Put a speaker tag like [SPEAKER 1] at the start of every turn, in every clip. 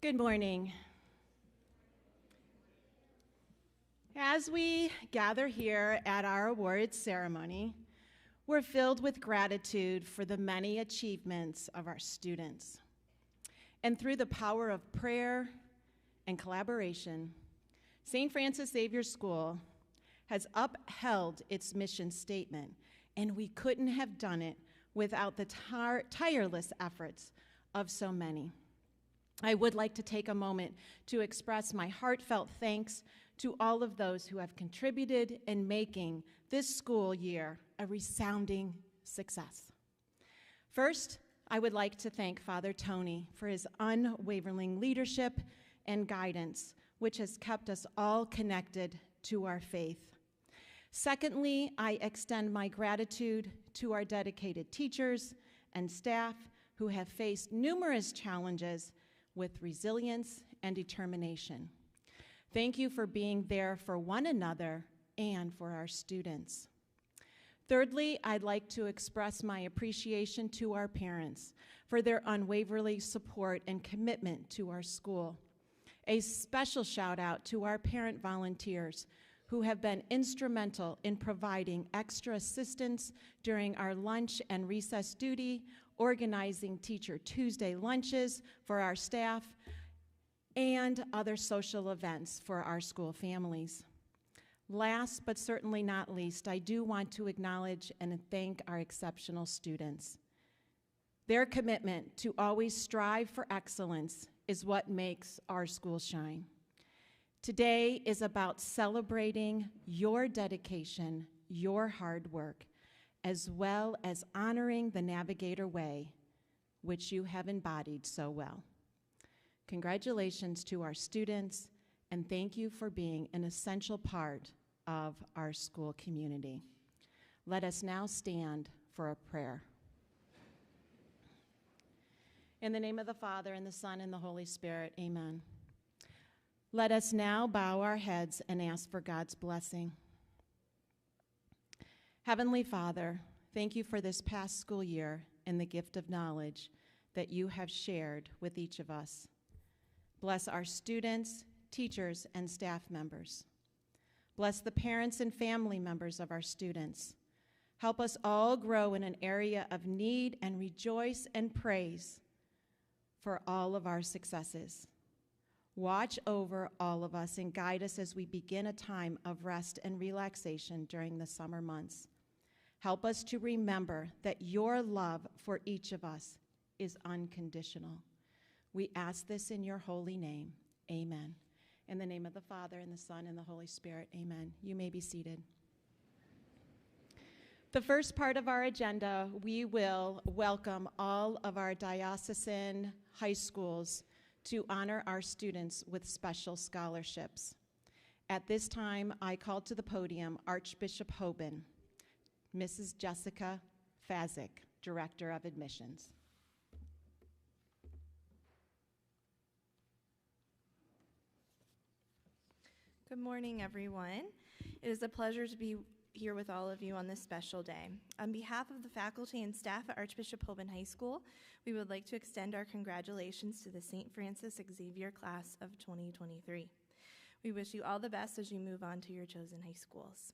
[SPEAKER 1] Good morning. As we gather here at our awards ceremony, we're filled with gratitude for the many achievements of our students. And through the power of prayer and collaboration, St. Francis Xavier School has upheld its mission statement, and we couldn't have done it without the tireless efforts of so many. I would like to take a moment to express my heartfelt thanks to all of those who have contributed in making this school year a resounding success. First, I would like to thank Father Tony for his unwavering leadership and guidance, which has kept us all connected to our faith. Secondly, I extend my gratitude to our dedicated teachers and staff who have faced numerous challenges with resilience and determination. Thank you for being there for one another and for our students. Thirdly, I'd like to express my appreciation to our parents for their unwavering support and commitment to our school. A special shout out to our parent volunteers who have been instrumental in providing extra assistance during our lunch and recess duty, organizing Teacher Tuesday lunches for our staff, and other social events for our school families. Last but certainly not least, I do want to acknowledge and thank our exceptional students. Their commitment to always strive for excellence is what makes our school shine. Today is about celebrating your dedication, your hard work, as well as honoring the Navigator Way, which you have embodied so well. Congratulations to our students, and thank you for being an essential part of our school community. Let us now stand for a prayer. In the name of the Father, and the Son, and the Holy Spirit, amen. Let us now bow our heads and ask for God's blessing. Heavenly Father, thank you for this past school year and the gift of knowledge that you have shared with each of us. Bless our students, teachers, and staff members. Bless the parents and family members of our students. Help us all grow in an area of need and rejoice and praise for all of our successes. Watch over all of us and guide us as we begin a time of rest and relaxation during the summer months. Help us to remember that your love for each of us is unconditional. We ask this in your holy name. Amen. In the name of the Father, and the Son, and the Holy Spirit, amen. You may be seated. The first part of our agenda, we will welcome all of our diocesan high schools to honor our students with special scholarships. At this time, I call to the podium Archbishop Hoban, Mrs. Jessica Fazik, Director of Admissions.
[SPEAKER 2] Good morning, everyone. It is a pleasure to be here with all of you on this special day. On behalf of the faculty and staff at Archbishop Hoban High School, we would like to extend our congratulations to the St. Francis Xavier class of 2023. We wish you all the best as you move on to your chosen high schools.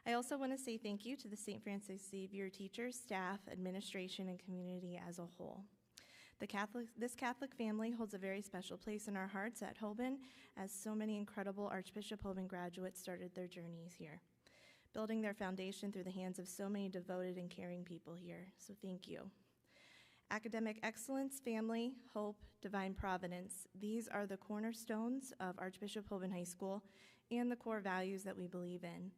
[SPEAKER 2] I also want to say thank you to the St. Francis Xavier teachers, staff, administration, and community as a whole. This Catholic family holds a very special place in our hearts at Hoban, as so many incredible Archbishop Hoban graduates started their journeys here, building their foundation through the hands of so many devoted and caring people here. So thank you. Academic excellence, family, hope, divine providence. These are the cornerstones of Archbishop Hoban High School and the core values that we believe in.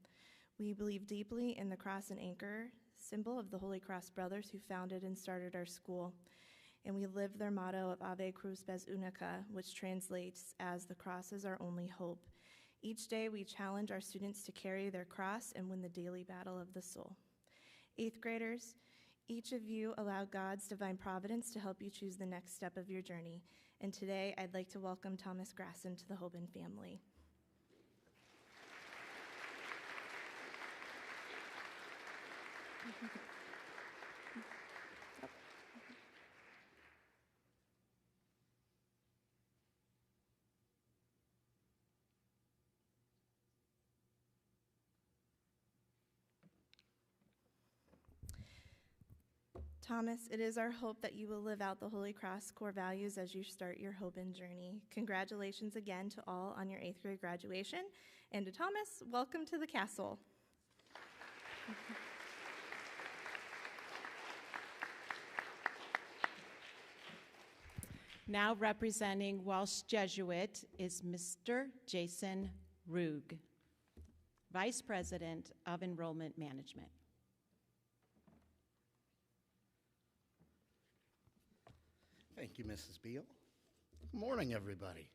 [SPEAKER 2] We believe deeply in the cross and anchor, symbol of the Holy Cross Brothers who founded and started our school. And we live their motto of Ave Cruz Spes Unica, which translates as the cross is our only hope. Each day we challenge our students to carry their cross and win the daily battle of the soul. 8th graders, each of you allow God's divine providence to help you choose the next step of your journey. And today I'd like to welcome Thomas Grasson to the Hoban family. Thomas, it is our hope that you will live out the Holy Cross core values as you start your Hoban journey. Congratulations again to all on your 8th grade graduation. And to Thomas, welcome to the castle.
[SPEAKER 1] Now representing Walsh Jesuit is Mr. Jason Rug, Vice President of Enrollment Management.
[SPEAKER 3] Thank you, Mrs. Beal. Good morning, everybody.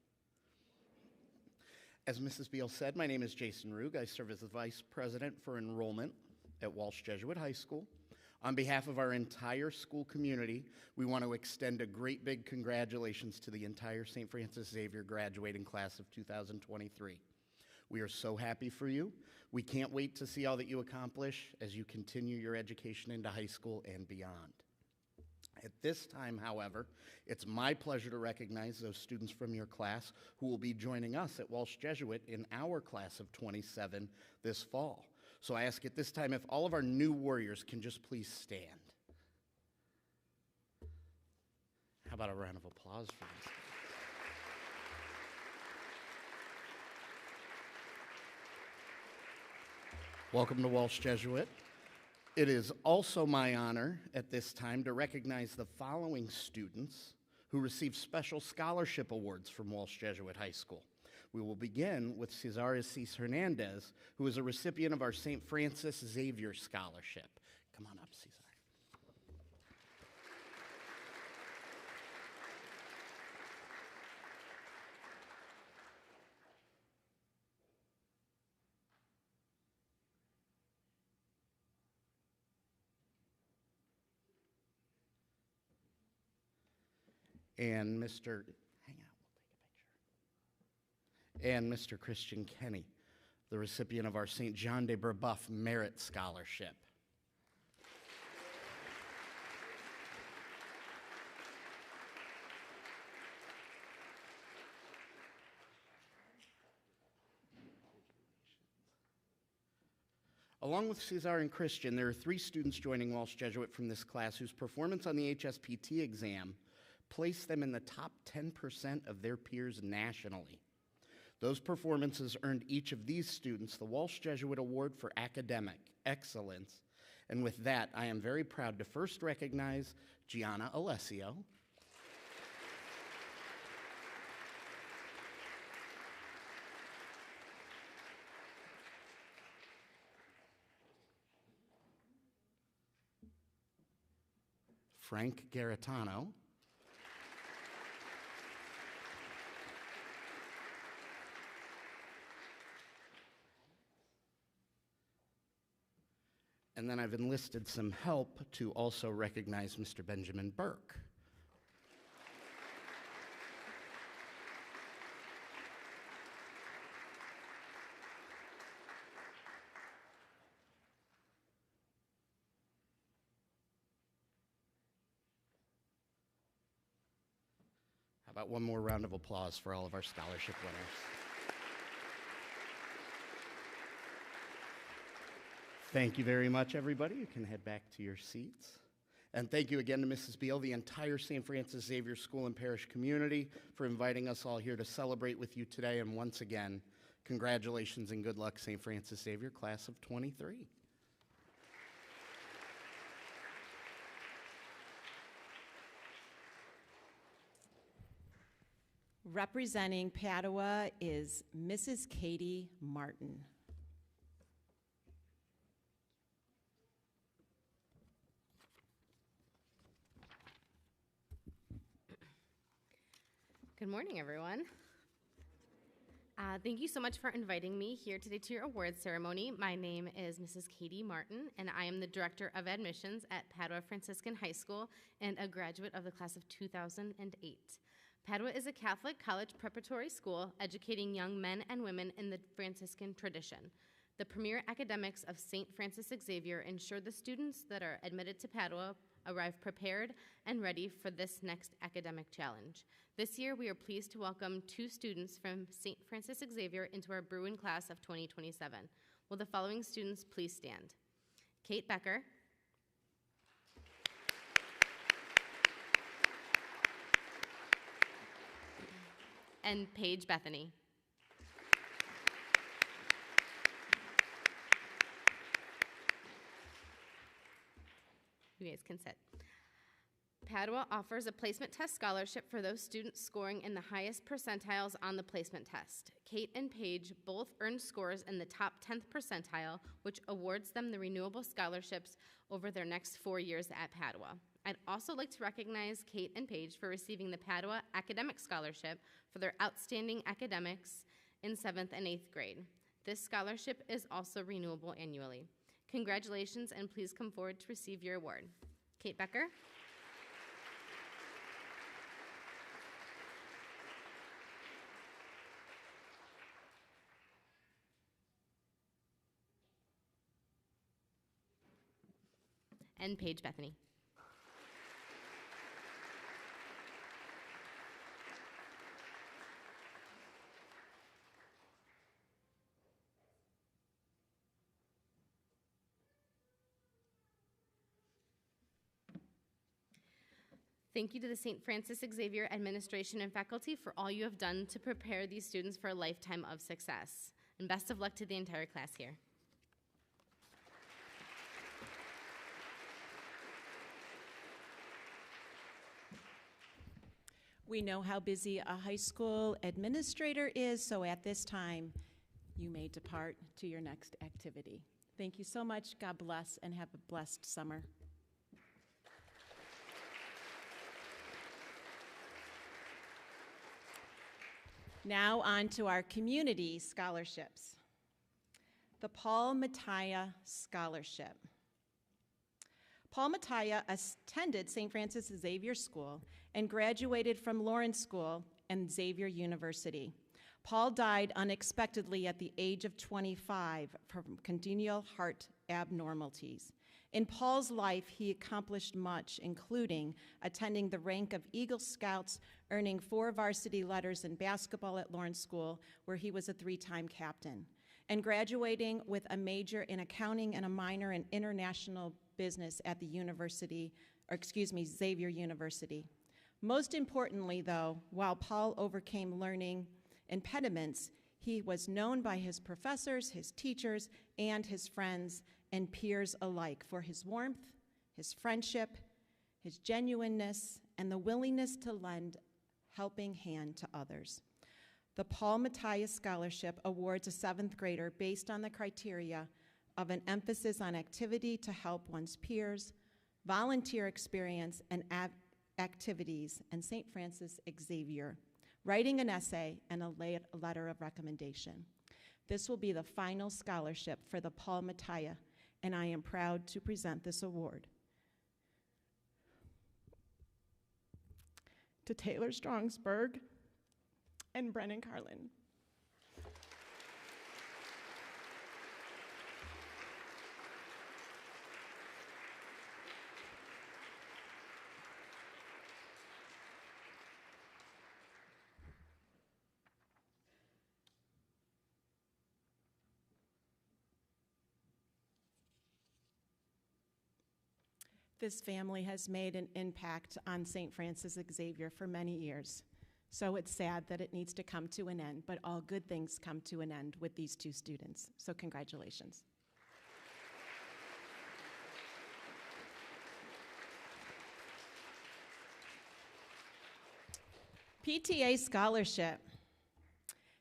[SPEAKER 3] As Mrs. Beal said, my name is Jason Rug. I serve as the Vice President for Enrollment at Walsh Jesuit High School. On behalf of our entire school community, we want to extend a great big congratulations to the entire St. Francis Xavier graduating class of 2023. We are so happy for you. We can't wait to see all that you accomplish as you continue your education into high school and beyond. At this time, however, it's my pleasure to recognize those students from your class who will be joining us at Walsh Jesuit in our class of 27 this fall. So I ask at this time if all of our new warriors can just please stand. How about a round of applause for this? Welcome to Walsh Jesuit. It is also my honor at this time to recognize the following students who received special scholarship awards from Walsh Jesuit High School. We will begin with Cesar Assis Hernandez, who is a recipient of our St. Francis Xavier Scholarship. Come on up, Cesar. And Mr. Hang out, we'll take a picture. And Mr. Christian Kenny, the recipient of our St. John de Brebeuf Merit Scholarship. Along with Cesar and Christian, there are 3 students joining Walsh Jesuit from this class whose performance on the HSPT exam placed them in the top 10% of their peers nationally. Those performances earned each of these students the Walsh Jesuit Award for Academic Excellence. And with that, I am very proud to first recognize Gianna Alessio, Frank Garitano, and then I've enlisted some help to also recognize Mr. Benjamin Burke. How about one more round of applause for all of our scholarship winners? Thank you very much, everybody. You can head back to your seats. And thank you again to Mrs. Beal, the entire St. Francis Xavier School and Parish community for inviting us all here to celebrate with you today. And once again, congratulations and good luck, St. Francis Xavier class of 23.
[SPEAKER 1] Representing Padua is Mrs. Katie Martin.
[SPEAKER 4] Good morning, everyone. Thank you so much for inviting me here today to your awards ceremony. My name is Mrs. Katie Martin, and I am the Director of Admissions at Padua Franciscan High School and a graduate of the class of 2008. Padua is a Catholic college preparatory school educating young men and women in the Franciscan tradition. The premier academics of St. Francis Xavier ensure the students that are admitted to Padua arrive prepared and ready for this next academic challenge. This year, we are pleased to welcome 2 students from St. Francis Xavier into our Bruin class of 2027. Will the following students please stand? Kate Becker, and Paige Bethany. You guys can sit. Padua offers a placement test scholarship for those students scoring in the highest percentiles on the placement test. Kate and Paige both earned scores in the top 10th percentile, which awards them the renewable scholarships over their next 4 years at Padua. I'd also like to recognize Kate and Paige for receiving the Padua Academic Scholarship for their outstanding academics in 7th and 8th grade. This scholarship is also renewable annually. Congratulations, and please come forward to receive your award. Kate Becker. And Paige Bethany. Thank you to the St. Francis Xavier administration and faculty for all you have done to prepare these students for a lifetime of success. And best of luck to the entire class here.
[SPEAKER 1] We know how busy a high school administrator is, so at this time, you may depart to your next activity. Thank you so much. God bless, and have a blessed summer. Now on to our community scholarships. The Paul Mattia Scholarship. Paul Mattia attended St. Francis Xavier School and graduated from Lawrence School and Xavier University. Paul died unexpectedly at the age of 25 from congenital heart abnormalities. In Paul's life, he accomplished much, including attending the rank of Eagle Scouts, earning 4 varsity letters in basketball at Lawrence School, where he was a 3-time captain, and graduating with a major in accounting and a minor in international business at the Xavier University. Most importantly, though, while Paul overcame learning impediments, he was known by his professors, his teachers, and his friends and peers alike for his warmth, his friendship, his genuineness, and the willingness to lend a helping hand to others. The Paul Mattia Scholarship awards a 7th grader based on the criteria of an emphasis on activity to help one's peers, volunteer experience, and activities, and St. Francis Xavier, writing an essay and a letter of recommendation. This will be the final scholarship for the Paul Mattia, and I am proud to present this award to Taylor Strongsberg and Brennan Carlin. This family has made an impact on St. Francis Xavier for many years. So it's sad that it needs to come to an end, but all good things come to an end with these 2 students. So congratulations. PTA Scholarship.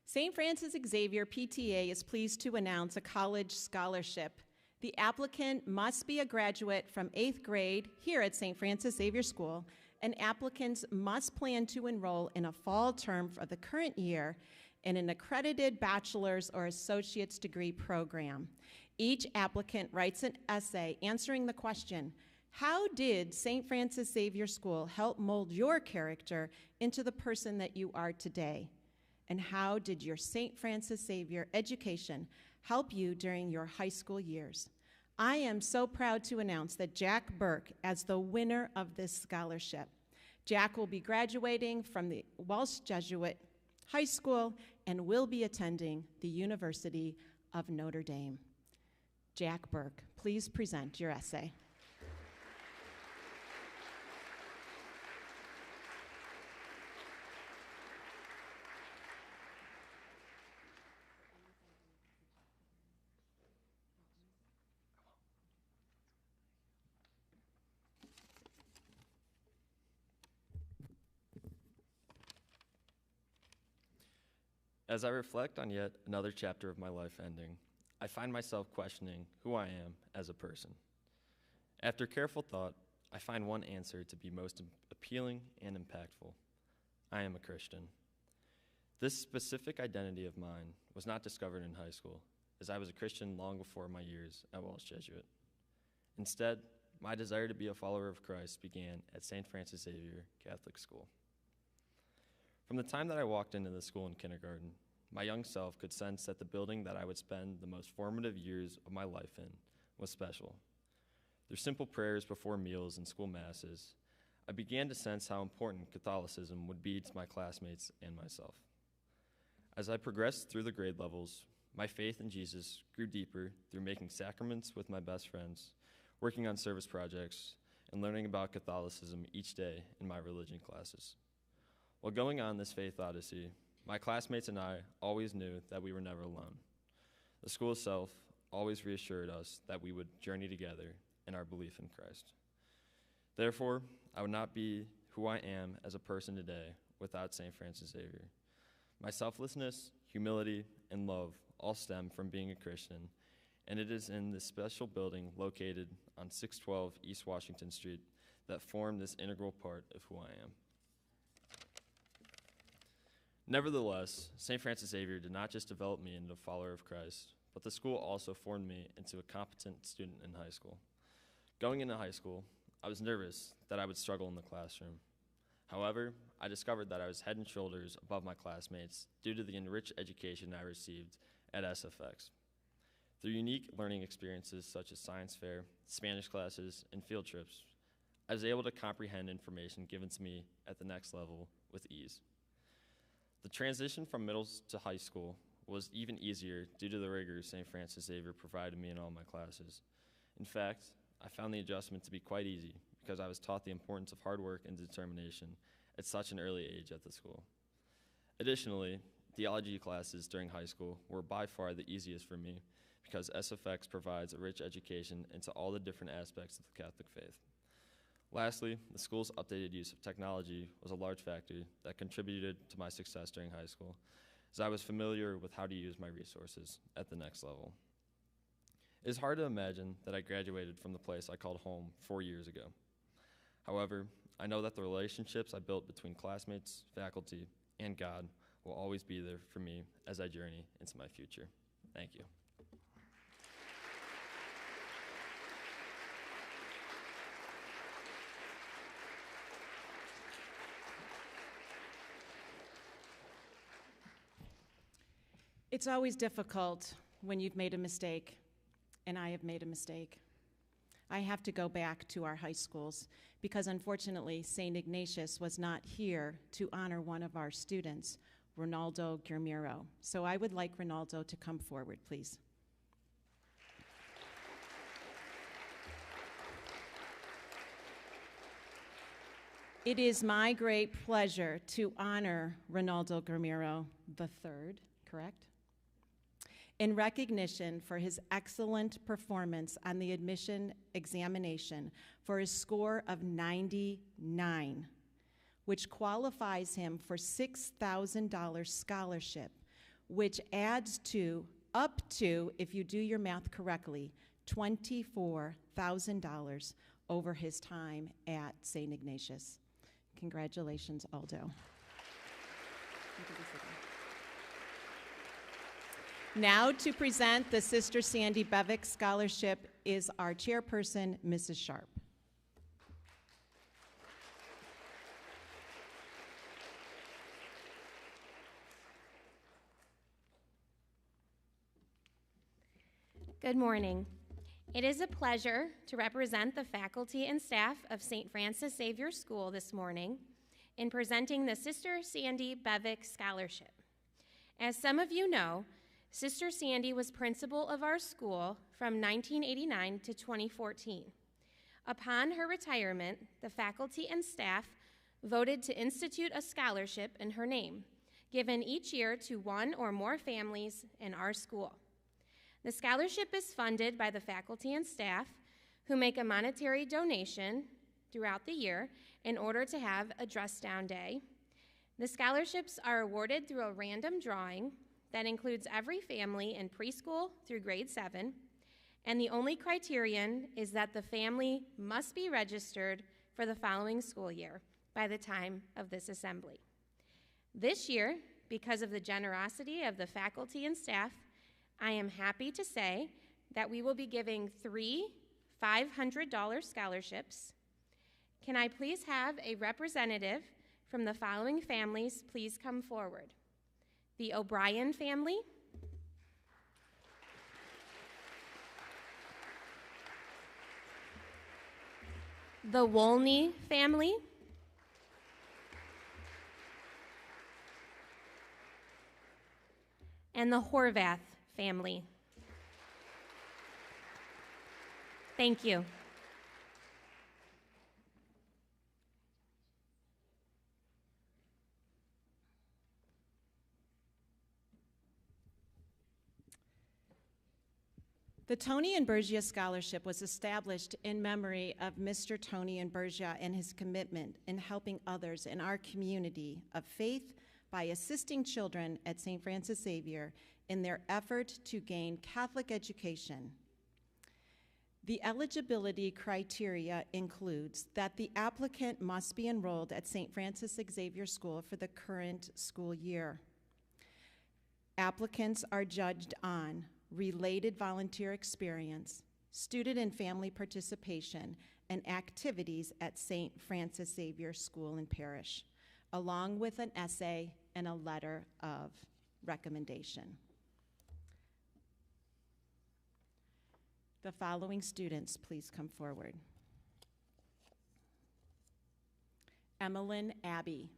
[SPEAKER 1] St. Francis Xavier PTA is pleased to announce a college scholarship. The applicant must be a graduate from 8th grade here at St. Francis Xavier School, and applicants must plan to enroll in a fall term for the current year in an accredited bachelor's or associate's degree program. Each applicant writes an essay answering the question, how did St. Francis Xavier School help mold your character into the person that you are today? And how did your St. Francis Xavier education help you during your high school years? I am so proud to announce that Jack Burke as the winner of this scholarship. Jack will be graduating from the Walsh Jesuit High School and will be attending the University of Notre Dame. Jack Burke, please present your essay.
[SPEAKER 5] As I reflect on yet another chapter of my life ending, I find myself questioning who I am as a person. After careful thought, I find one answer to be most appealing and impactful. I am a Christian. This specific identity of mine was not discovered in high school, as I was a Christian long before my years at Walsh Jesuit. Instead, my desire to be a follower of Christ began at St. Francis Xavier Catholic School. From the time that I walked into the school in kindergarten, my young self could sense that the building that I would spend the most formative years of my life in was special. Through simple prayers before meals and school masses, I began to sense how important Catholicism would be to my classmates and myself. As I progressed through the grade levels, my faith in Jesus grew deeper through making sacraments with my best friends, working on service projects, and learning about Catholicism each day in my religion classes. While going on this faith odyssey, my classmates and I always knew that we were never alone. The school itself always reassured us that we would journey together in our belief in Christ. Therefore, I would not be who I am as a person today without St. Francis Xavier. My selflessness, humility, and love all stem from being a Christian, and it is in this special building located on 612 East Washington Street that form this integral part of who I am. Nevertheless, St. Francis Xavier did not just develop me into a follower of Christ, but the school also formed me into a competent student in high school. Going into high school, I was nervous that I would struggle in the classroom. However, I discovered that I was head and shoulders above my classmates due to the enriched education I received at SFX. Through unique learning experiences such as science fair, Spanish classes, and field trips, I was able to comprehend information given to me at the next level with ease. The transition from middle to high school was even easier due to the rigor St. Francis Xavier provided me in all my classes. In fact, I found the adjustment to be quite easy because I was taught the importance of hard work and determination at such an early age at the school. Additionally, theology classes during high school were by far the easiest for me because SFX provides a rich education into all the different aspects of the Catholic faith. Lastly, the school's updated use of technology was a large factor that contributed to my success during high school, as I was familiar with how to use my resources at the next level. It is hard to imagine that I graduated from the place I called home 4 years ago. However, I know that the relationships I built between classmates, faculty, and God will always be there for me as I journey into my future. Thank you.
[SPEAKER 1] It's always difficult when you've made a mistake, and I have made a mistake. I have to go back to our high schools because unfortunately St. Ignatius was not here to honor one of our students, Ronaldo Guermiro. So I would like Ronaldo to come forward, please. It is my great pleasure to honor Ronaldo Guermiro III, correct? In recognition for his excellent performance on the admission examination for his score of 99, which qualifies him for $6,000 scholarship, which adds to, up to, if you do your math correctly, $24,000 over his time at St. Ignatius. Congratulations, Aldo. Now to present the Sister Sandy Bevick Scholarship is our chairperson, Mrs. Sharp.
[SPEAKER 6] Good morning. It is a pleasure to represent the faculty and staff of St. Francis Xavier School this morning in presenting the Sister Sandy Bevick Scholarship. As some of you know, Sister Sandy was principal of our school from 1989 to 2014. Upon her retirement, the faculty and staff voted to institute a scholarship in her name, given each year to one or more families in our school. The scholarship is funded by the faculty and staff who make a monetary donation throughout the year in order to have a dress down day. The scholarships are awarded through a random drawing that includes every family in preschool through grade 7, and the only criterion is that the family must be registered for the following school year by the time of this assembly. This year, because of the generosity of the faculty and staff, I am happy to say that we will be giving 3 $500 scholarships. Can I please have a representative from the following families please come forward? The O'Brien family, the Wolney family, and the Horvath family. Thank you.
[SPEAKER 1] The Tony and Bergia Scholarship was established in memory of Mr. Tony and Bergia and his commitment in helping others in our community of faith by assisting children at St. Francis Xavier in their effort to gain Catholic education. The eligibility criteria includes that the applicant must be enrolled at St. Francis Xavier School for the current school year. Applicants are judged on related volunteer experience, student and family participation, and activities at St. Francis Xavier School and Parish, along with an essay and a letter of recommendation. The following students, please come forward. Emmeline Abbey.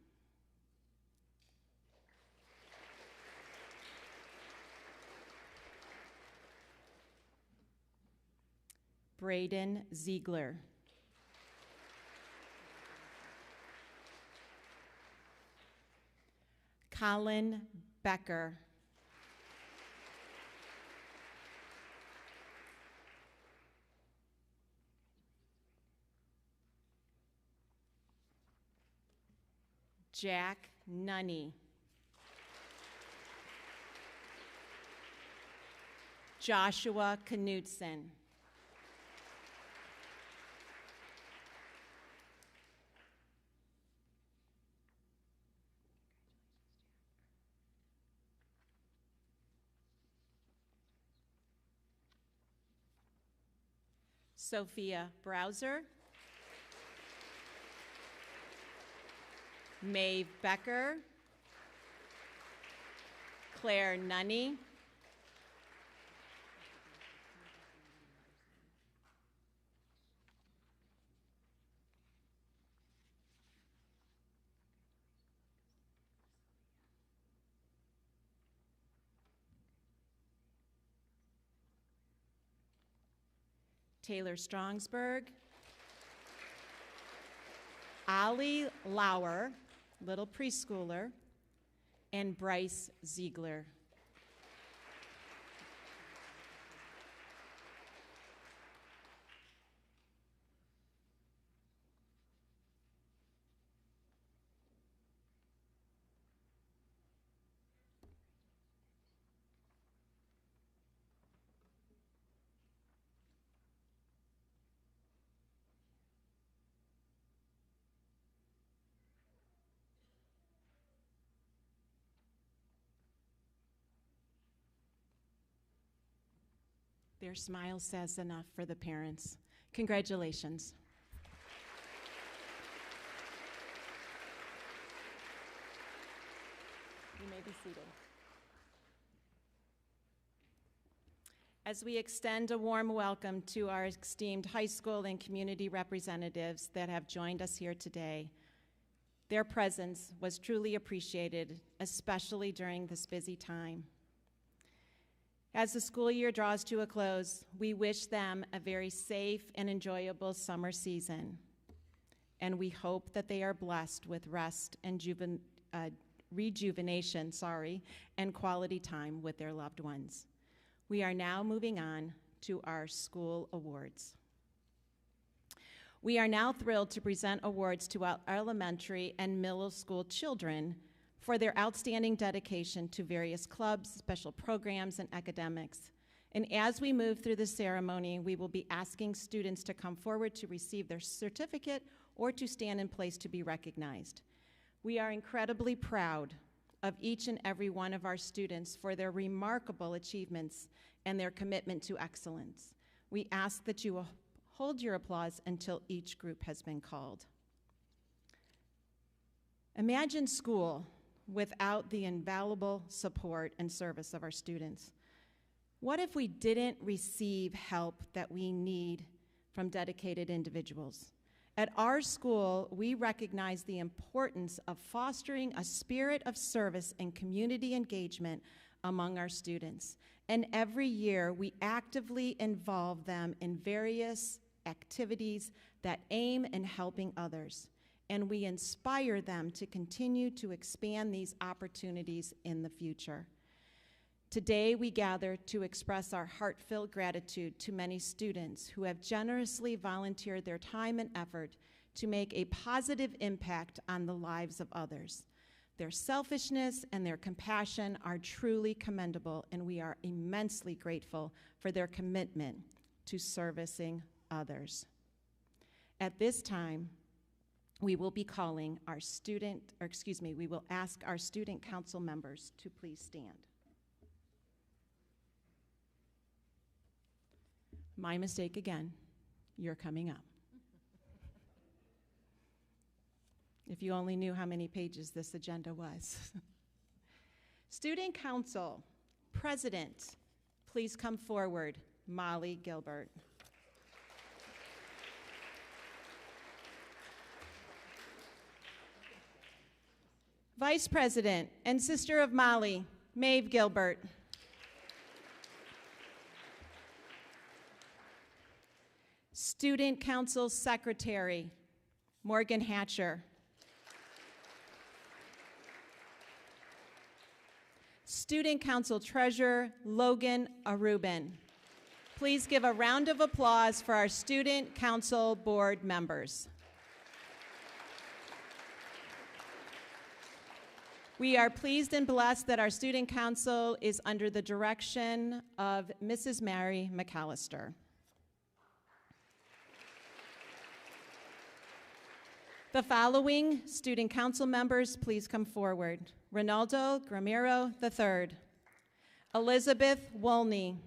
[SPEAKER 1] Braden Ziegler. Colin Becker. Jack Nunny. Joshua Knudsen. Sophia Browser. Maeve Becker. Claire Nunny. Taylor Strongsburg. Ollie Lauer, little preschooler, and Bryce Ziegler. Their smile says enough for the parents. Congratulations. You may be seated. As we extend a warm welcome to our esteemed high school and community representatives that have joined us here today, their presence was truly appreciated, especially during this busy time. As the school year draws to a close, we wish them a very safe and enjoyable summer season, and we hope that they are blessed with rest and rejuvenation, and quality time with their loved ones. We are now moving on to our school awards. We are now thrilled to present awards to our elementary and middle school children for their outstanding dedication to various clubs, special programs, and academics. And as we move through the ceremony, we will be asking students to come forward to receive their certificate or to stand in place to be recognized. We are incredibly proud of each and every one of our students for their remarkable achievements and their commitment to excellence. We ask that you will hold your applause until each group has been called. Imagine school without the invaluable support and service of our students. What if we didn't receive help that we need from dedicated individuals? At our school, we recognize the importance of fostering a spirit of service and community engagement among our students. And every year, we actively involve them in various activities that aim in helping others. And we inspire them to continue to expand these opportunities in the future. Today, we gather to express our heartfelt gratitude to many students who have generously volunteered their time and effort to make a positive impact on the lives of others. Their selfishness and their compassion are truly commendable, and we are immensely grateful for their commitment to servicing others. At this time, we will be calling our we will ask our student council members to please stand. My mistake again, you're coming up. If you only knew how many pages this agenda was. Student Council, President, please come forward, Molly Gilbert. Vice President and sister of Molly, Maeve Gilbert. Student Council Secretary, Morgan Hatcher. Student Council Treasurer, Logan Arubin. Please give a round of applause for our Student Council Board members. We are pleased and blessed that our Student Council is under the direction of Mrs. Mary McAllister. The following Student Council members, please come forward. Ronaldo Gramiro III, Elizabeth Wolney,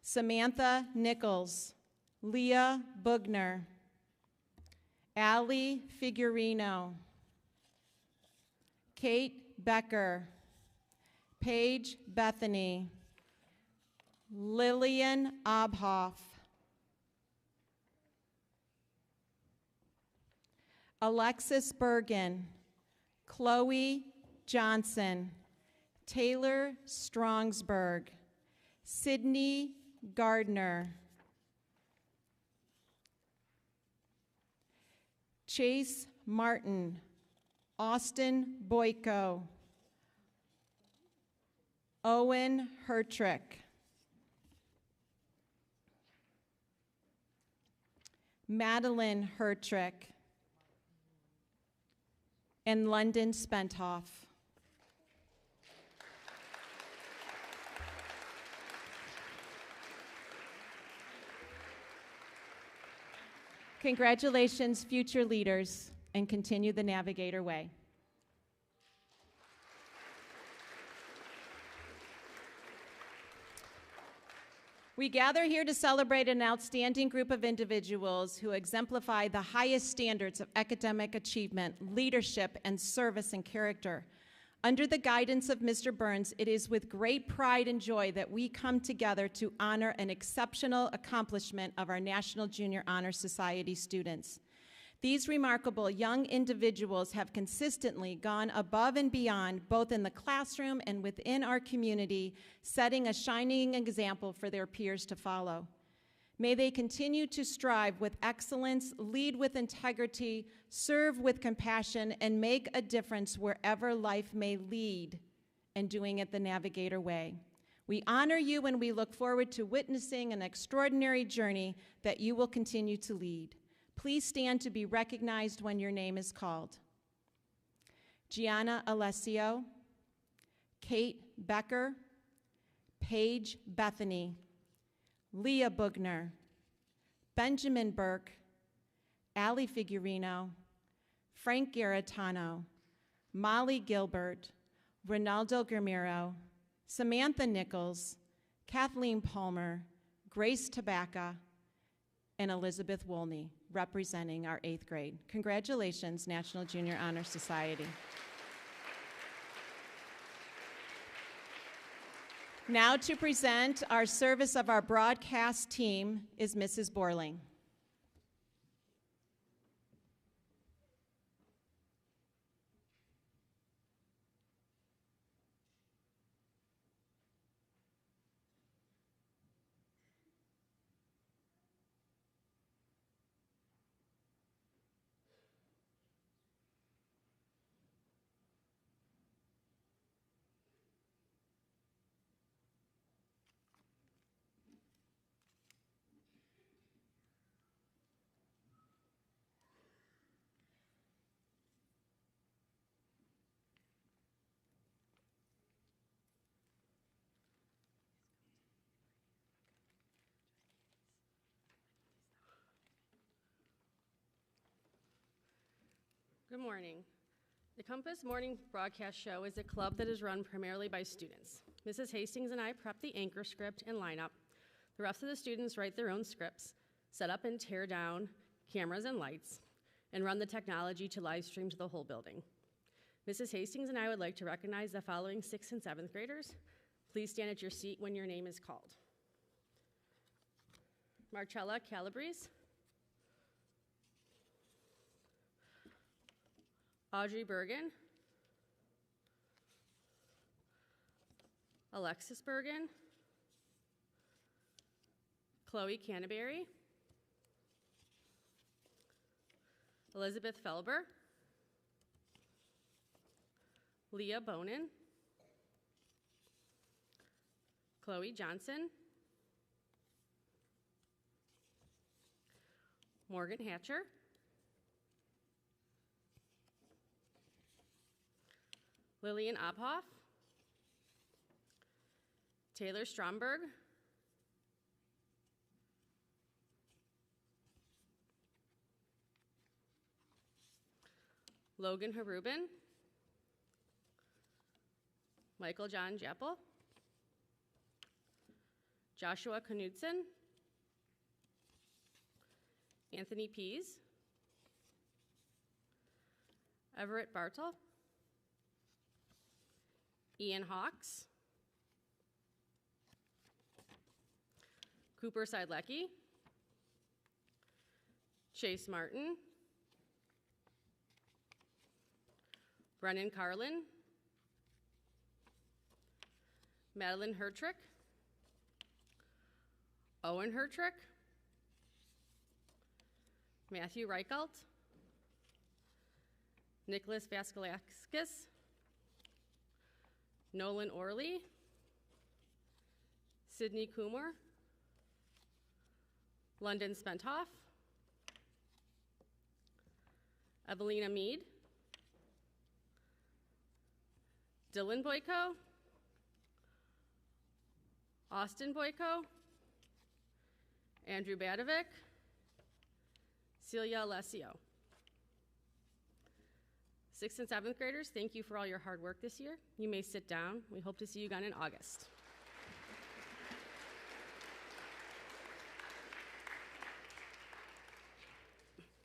[SPEAKER 1] Samantha Nichols, Leah Bugner, Allie Figurino, Kate Becker, Paige Bethany, Lillian Obhoff, Alexis Bergen, Chloe Johnson, Taylor Strongsberg, Sydney Gardner, Chase Martin, Austin Boyko, Owen Hertrick, Madeline Hertrick, and London Spenthoff. Congratulations, future leaders, and continue the Navigator way. We gather here to celebrate an outstanding group of individuals who exemplify the highest standards of academic achievement, leadership, and service and character. Under the guidance of Mr. Burns, it is with great pride and joy that we come together to honor an exceptional accomplishment of our National Junior Honor Society students. These remarkable young individuals have consistently gone above and beyond, both in the classroom and within our community, setting a shining example for their peers to follow. May they continue to strive with excellence, lead with integrity, serve with compassion, and make a difference wherever life may lead, and doing it the Navigator way. We honor you and we look forward to witnessing an extraordinary journey that you will continue to lead. Please stand to be recognized when your name is called. Gianna Alessio, Kate Becker, Paige Bethany, Leah Bugner, Benjamin Burke, Allie Figurino, Frank Garitano, Molly Gilbert, Ronaldo Gramiro, Samantha Nichols, Kathleen Palmer, Grace Tabacca, and Elizabeth Wolney, representing our 8th grade. Congratulations, National Junior Honor Society. Now to present our service of our broadcast team is Mrs. Borling.
[SPEAKER 7] Good morning. The Compass Morning Broadcast Show is a club that is run primarily by students. Mrs. Hastings and I prep the anchor script and lineup. The rest of the students write their own scripts, set up and tear down cameras and lights, and run the technology to live stream to the whole building. Mrs. Hastings and I would like to recognize the following 6th and 7th graders. Please stand at your seat when your name is called. Marcella Calabrese, Audrey Bergen, Alexis Bergen, Chloe Canterbury, Elizabeth Felber, Leah Bonin, Chloe Johnson, Morgan Hatcher, Lillian Obhoff, Taylor Stromberg, Logan Harubin, Michael John Jappel, Joshua Knudsen, Anthony Pease, Everett Bartle, Ian Hawks, Cooper Seidlecki, Chase Martin, Brennan Carlin, Madeline Hertrick, Owen Hertrick, Matthew Reichelt, Nicholas Vaskilaskis, Nolan Orley, Sydney Coomer, London Spentoff, Evelina Mead, Dylan Boyko, Austin Boyko, Andrew Badovic, Celia Alessio. 6th and 7th graders, thank you for all your hard work this year. You may sit down. We hope to see you again in August.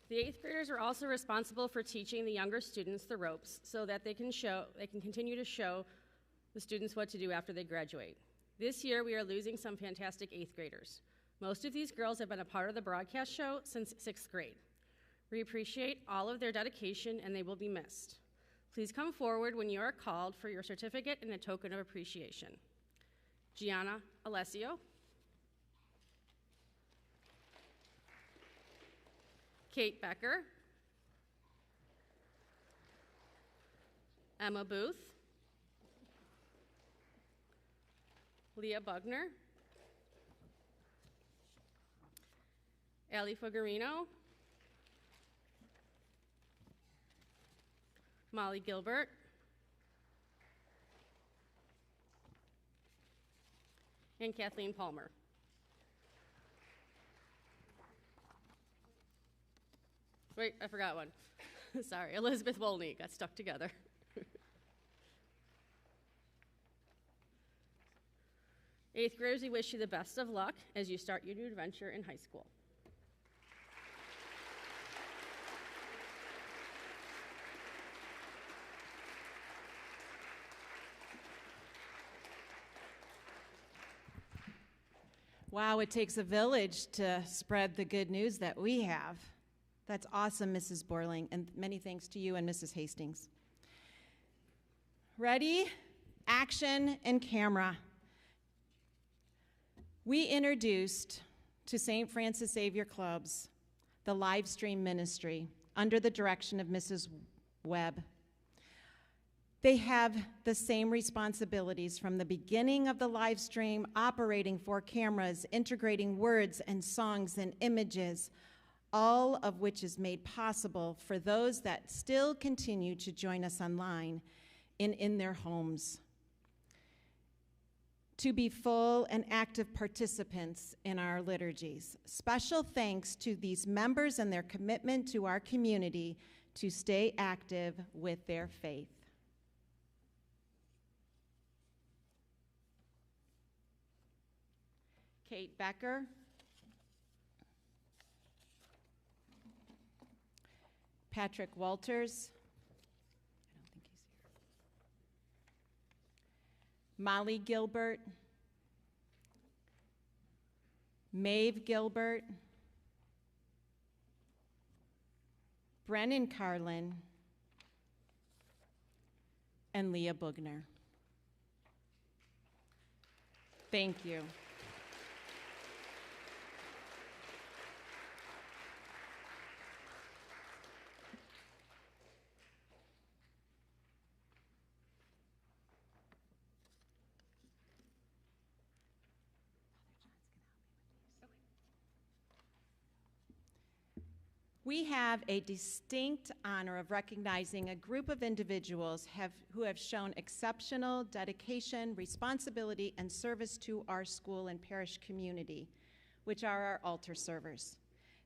[SPEAKER 7] The 8th graders are also responsible for teaching the younger students the ropes so that they can continue to show the students what to do after they graduate. This year, we are losing some fantastic 8th graders. Most of these girls have been a part of the broadcast show since 6th grade. We appreciate all of their dedication, and they will be missed. Please come forward when you are called for your certificate and a token of appreciation. Gianna Alessio, Kate Becker, Emma Booth, Leah Bugner, Allie Fuggerino, Molly Gilbert, and Kathleen Palmer. Wait, I forgot one. Sorry, Elizabeth Wolney got stuck together. Eighth graders, we wish you the best of luck as you start your new adventure in high school.
[SPEAKER 1] Wow, it takes a village to spread the good news that we have. That's awesome, Mrs. Borling, and many thanks to you and Mrs. Hastings. Ready, action, and camera. We introduced to St. Francis Xavier Clubs the live stream ministry under the direction of Mrs. Webb. They have the same responsibilities from the beginning of the live stream, operating 4 cameras, integrating words and songs and images, all of which is made possible for those that still continue to join us online and in their homes, to be full and active participants in our liturgies. Special thanks to these members and their commitment to our community to stay active with their faith. Kate Becker, Patrick Walters, I don't think he's here. Molly Gilbert, Maeve Gilbert, Brennan Carlin, and Leah Bugner. Thank you. We have a distinct honor of recognizing a group of individuals who have shown exceptional dedication, responsibility, and service to our school and parish community, which are our altar servers.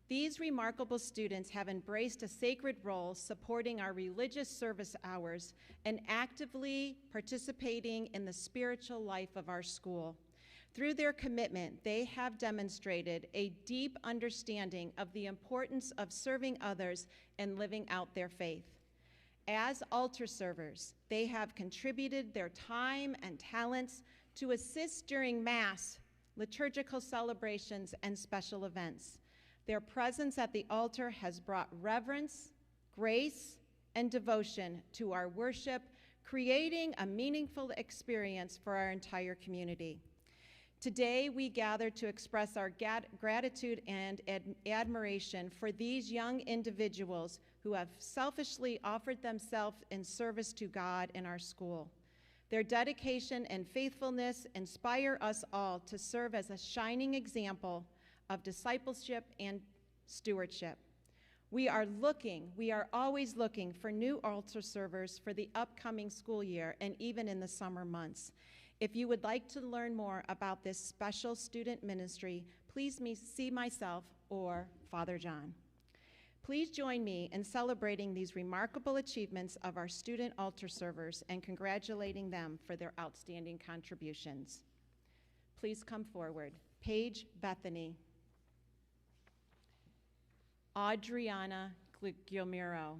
[SPEAKER 1] These remarkable students have embraced a sacred role supporting our religious service hours and actively participating in the spiritual life of our school. Through their commitment, they have demonstrated a deep understanding of the importance of serving others and living out their faith. As altar servers, they have contributed their time and talents to assist during Mass, liturgical celebrations, and special events. Their presence at the altar has brought reverence, grace, and devotion to our worship, creating a meaningful experience for our entire community. Today, we gather to express our gratitude and admiration for these young individuals who have selfishly offered themselves in service to God in our school. Their dedication and faithfulness inspire us all to serve as a shining example of discipleship and stewardship. We are always looking for new altar servers for the upcoming school year and even in the summer months. If you would like to learn more about this special student ministry, please see myself or Father John. Please join me in celebrating these remarkable achievements of our student altar servers and congratulating them for their outstanding contributions. Please come forward. Paige Bethany, Adriana Gramiro,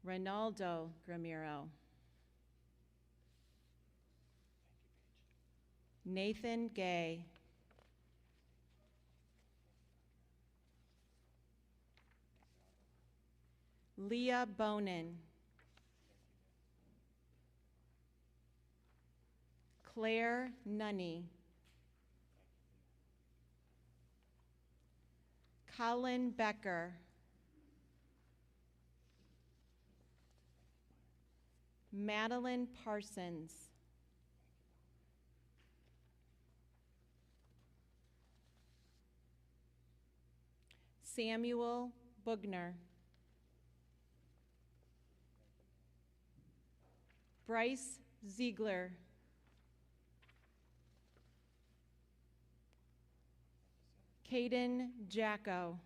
[SPEAKER 1] Ronaldo Gramiro, Nathan Gay, Leah Bonin, Claire Nunny, Colin Becker, Madeline Parsons, Samuel Bugner, Bryce Ziegler. Caden Jacko.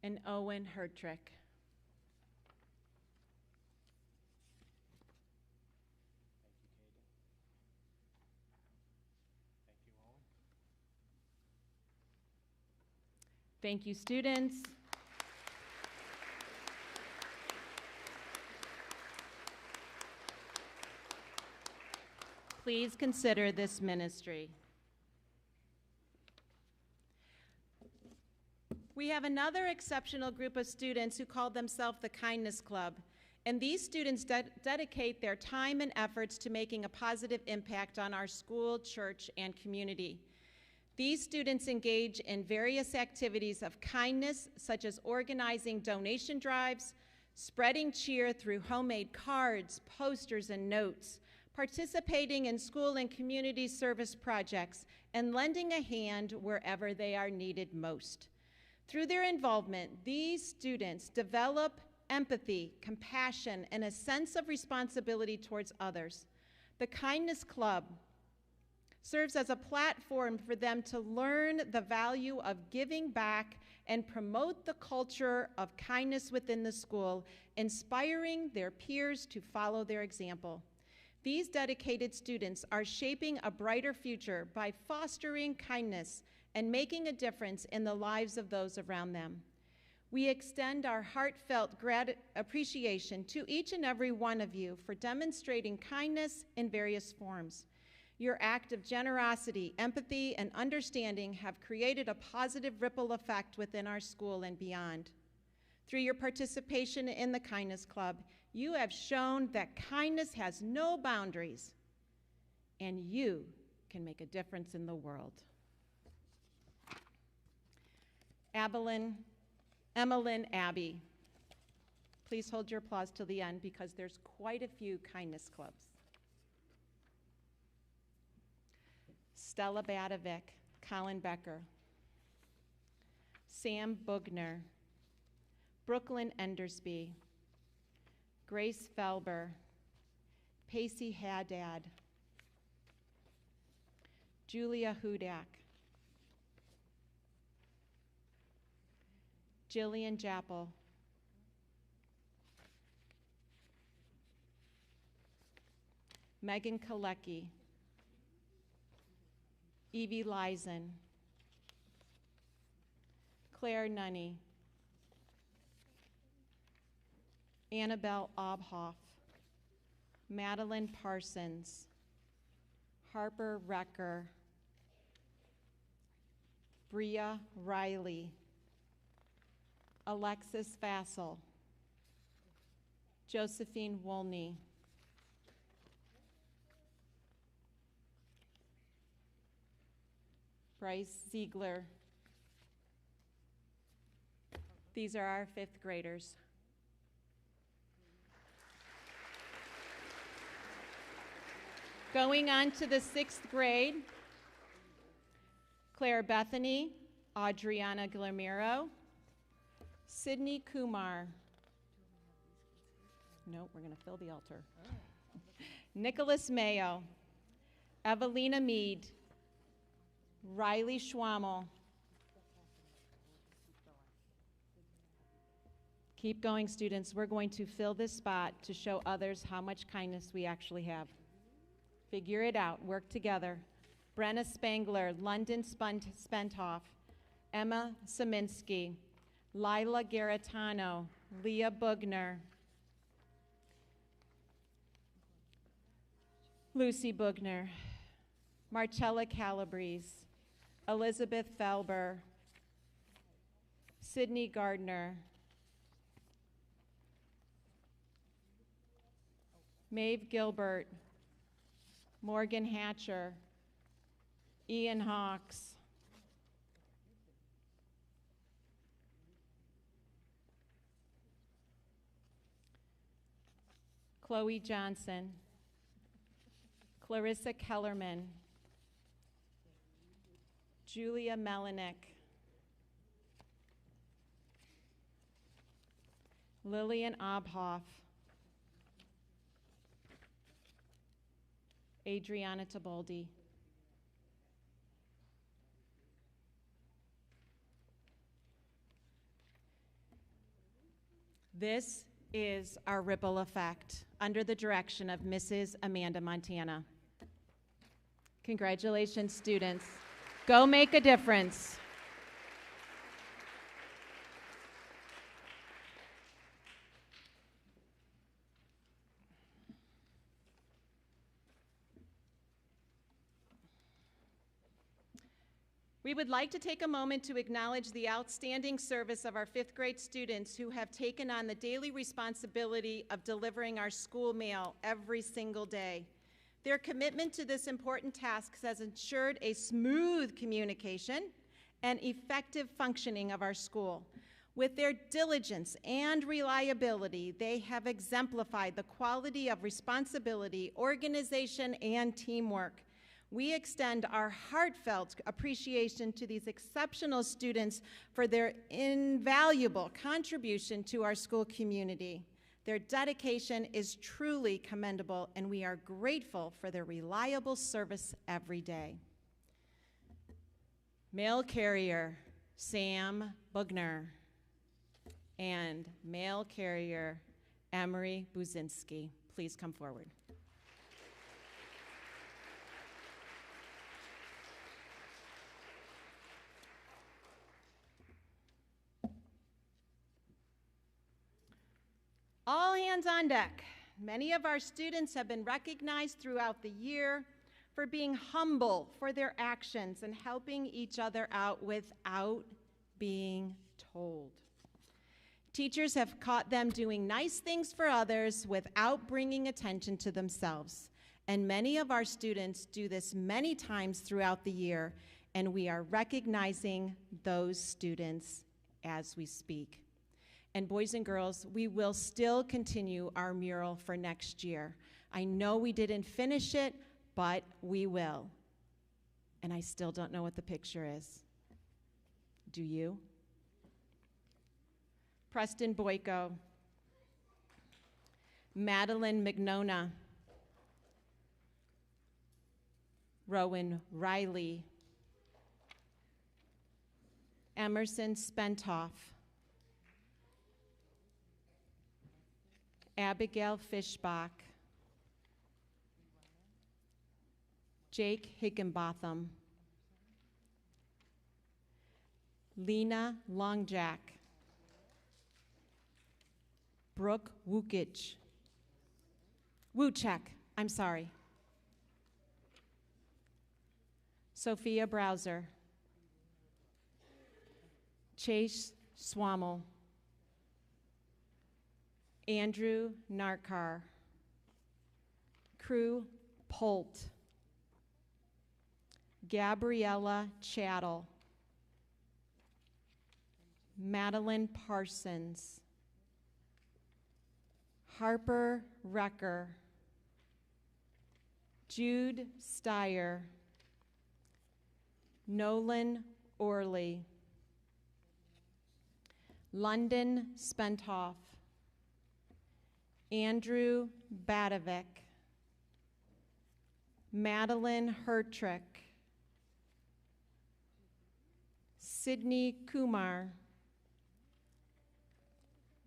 [SPEAKER 1] And Owen Hertrick. Thank you, students. Please consider this ministry. We have another exceptional group of students who call themselves the Kindness Club, and these students dedicate their time and efforts to making a positive impact on our school, church, and community. These students engage in various activities of kindness, such as organizing donation drives, spreading cheer through homemade cards, posters, and notes, participating in school and community service projects, and lending a hand wherever they are needed most. Through their involvement, these students develop empathy, compassion, and a sense of responsibility towards others. The Kindness Club serves as a platform for them to learn the value of giving back and promote the culture of kindness within the school, inspiring their peers to follow their example. These dedicated students are shaping a brighter future by fostering kindness and making a difference in the lives of those around them. We extend our heartfelt appreciation to each and every one of you for demonstrating kindness in various forms. Your act of generosity, empathy, and understanding have created a positive ripple effect within our school and beyond. Through your participation in the Kindness Club, you have shown that kindness has no boundaries, and you can make a difference in the world. Emmeline Abbey. Please hold your applause till the end because there's quite a few Kindness Clubs. Stella Badovic, Colin Becker, Sam Bugner, Brooklyn Endersby, Grace Felber, Pacey Haddad, Julia Hudak, Jillian Jappel, Megan Kalecki, Evie Lysen, Claire Nunny, Annabelle Obhoff, Madeline Parsons, Harper Recker, Bria Riley, Alexis Fassel, Josephine Wolney, Bryce Ziegler. These are our fifth graders. Going on to the sixth grade, Claire Bethany, Adriana Glamiro, Sydney Kumar. No, we're going to fill the altar. Nicholas Mayo, Evelina Mead, Riley Schwammel. Keep going, students. We're going to fill this spot to show others how much kindness we actually have. Figure it out. Work together. Brenna Spangler, London Spentoff, Emma Saminsky, Lila Garitano, Leah Bugner, Lucy Bugner, Marcella Calabrese, Elizabeth Felber, Sydney Gardner, Maeve Gilbert, Morgan Hatcher, Ian Hawks, Chloe Johnson, Clarissa Kellerman, Julia Melanek, Lillian Obhoff, Adriana Taboldi, this is our ripple effect under the direction of Mrs. Amanda Montana. Congratulations, students. Go make a difference. We would like to take a moment to acknowledge the outstanding service of our fifth grade students who have taken on the daily responsibility of delivering our school mail every single day. Their commitment to this important task has ensured a smooth communication and effective functioning of our school. With their diligence and reliability, they have exemplified the quality of responsibility, organization, and teamwork. We extend our heartfelt appreciation to these exceptional students for their invaluable contribution to our school community. Their dedication is truly commendable, and we are grateful for their reliable service every day. Mail carrier Sam Bugner and mail carrier Emery Buzinski, please come forward. All hands on deck. Many of our students have been recognized throughout the year for being humble for their actions and helping each other out without being told. Teachers have caught them doing nice things for others without bringing attention to themselves. And many of our students do this many times throughout the year, and we are recognizing those students as we speak. And boys and girls, we will still continue our mural for next year. I know we didn't finish it, but we will. And I still don't know what the picture is. Do you? Preston Boyko, Madeline McNona, Rowan Riley, Emerson Spentoff, Abigail Fishbach, Jake Higginbotham, Lena Longjack, Brooke Wuchek, I'm sorry, Sophia Browser, Chase Swammel, Andrew Narkar, Crew Polt, Gabriella Chattel, Madeline Parsons, Harper Recker, Jude Steyer, Nolan Orley, London Spentoff, Andrew Badovic, Madeline Hertrick, Sydney Kumar,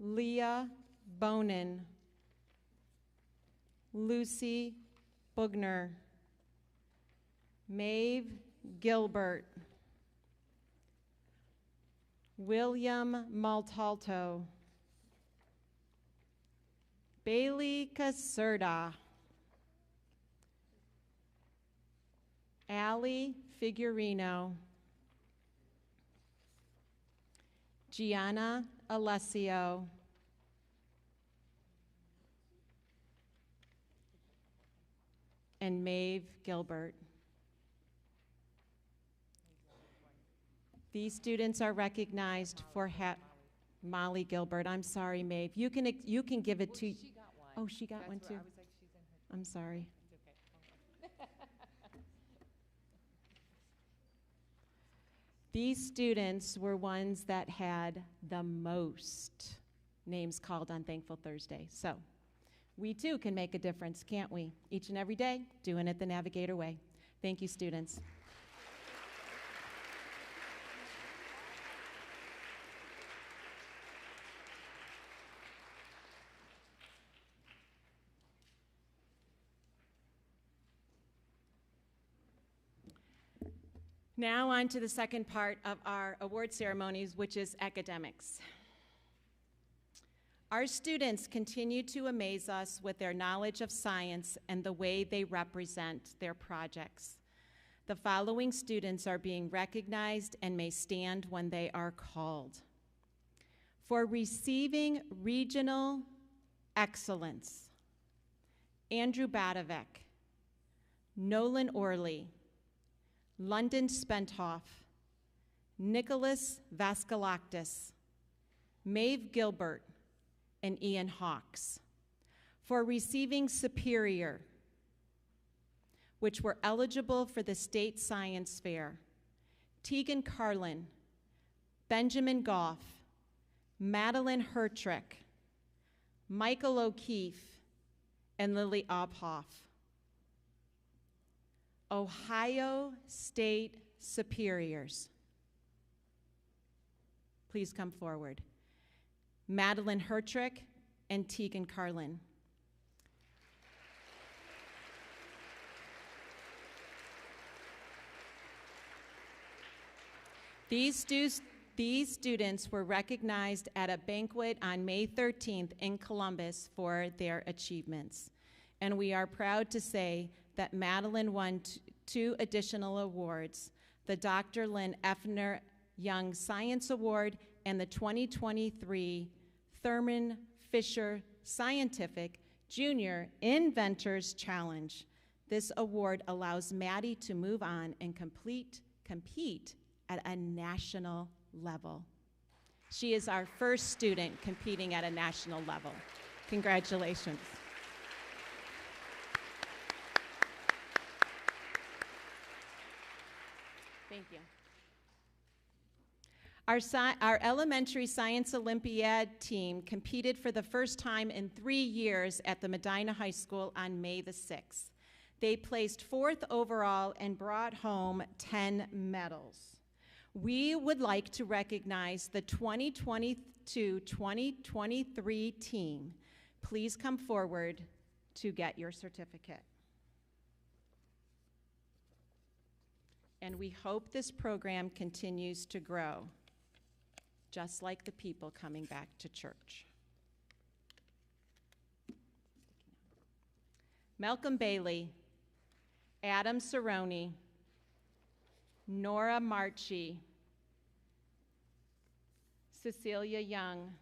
[SPEAKER 1] Leah Bonin, Lucy Bugner, Maeve Gilbert, William Maltalto, Bailey Caserta, Allie Figurino, Gianna Alessio, and Maeve Gilbert. These students are recognized for Molly Gilbert. I'm sorry, Maeve. You can give it to.
[SPEAKER 8] She got one.
[SPEAKER 1] Oh, she got
[SPEAKER 8] That's
[SPEAKER 1] one
[SPEAKER 8] where
[SPEAKER 1] too.
[SPEAKER 8] I was like, she's in her.
[SPEAKER 1] I'm sorry.
[SPEAKER 8] It's okay.
[SPEAKER 1] These students were ones that had the most names called on Thankful Thursday. So we too can make a difference, can't we? Each and every day, doing it the Navigator way. Thank you, students. Now on to the second part of our award ceremonies, which is academics. Our students continue to amaze us with their knowledge of science and the way they represent their projects. The following students are being recognized and may stand when they are called. For receiving regional excellence, Andrew Badovec, Nolan Orley, London Spenthoff, Nicholas Vaskalaktis, Maeve Gilbert, and Ian Hawks. For receiving Superior, which were eligible for the State Science Fair, Tegan Carlin, Benjamin Goff, Madeline Hertrick, Michael O'Keefe, and Lily Obhoff. Ohio State Superiors. Please come forward. Madeline Hertrick and Tegan Carlin. These students were recognized at a banquet on May 13th in Columbus for their achievements. And we are proud to say that Madeline won two additional awards, the Dr. Lynn Effner Young Science Award and the 2023 Thurman Fisher Scientific Junior Inventors Challenge. This award allows Maddie to move on and compete at a national level. She is our first student competing at a national level. Congratulations. Thank you. Our elementary science Olympiad team competed for the first time in 3 years at the Medina High School on May the 6th. They placed 4th overall and brought home 10 medals. We would like to recognize the 2022-2023 team. Please come forward to get your certificate. And we hope this program continues to grow, just like the people coming back to church. Malcolm Bailey, Adam Cerrone, Nora Marchi, Cecilia Young,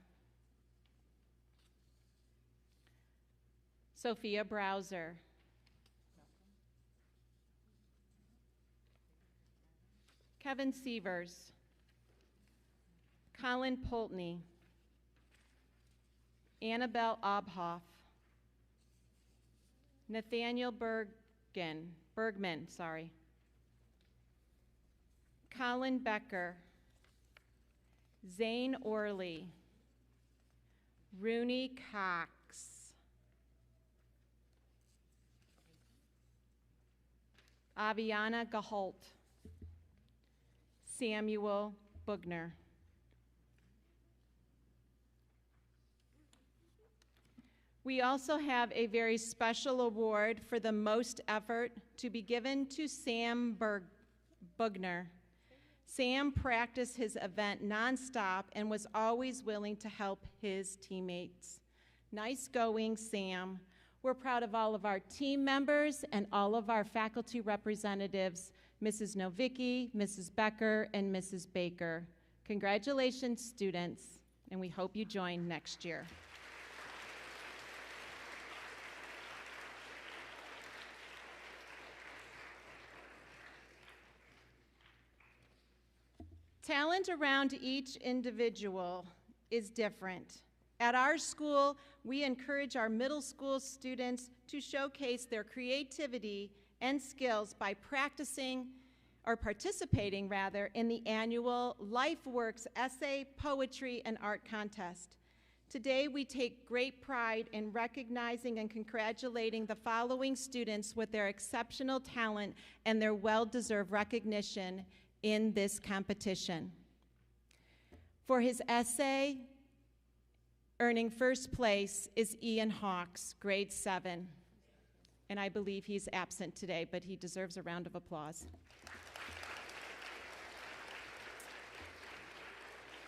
[SPEAKER 1] Sophia Browser, Kevin Sievers, Colin Poltney, Annabelle Obhoff, Nathaniel Bergman, Colin Becker, Zane Orley, Rooney Cox, Aviana Gaholt, Samuel Bugner. We also have a very special award for the most effort to be given to Sam Bugner. Sam practiced his event nonstop and was always willing to help his teammates. Nice going, Sam. We're proud of all of our team members and all of our faculty representatives, Mrs. Novicki, Mrs. Becker, and Mrs. Baker. Congratulations, students, and we hope you join next year. Talent around each individual is different. At our school, we encourage our middle school students to showcase their creativity and skills by participating in the annual LifeWorks essay, poetry, and art contest. Today, we take great pride in recognizing and congratulating the following students with their exceptional talent and their well-deserved recognition in this competition. For his essay, earning first place is Ian Hawks, grade 7. And I believe he's absent today, but he deserves a round of applause.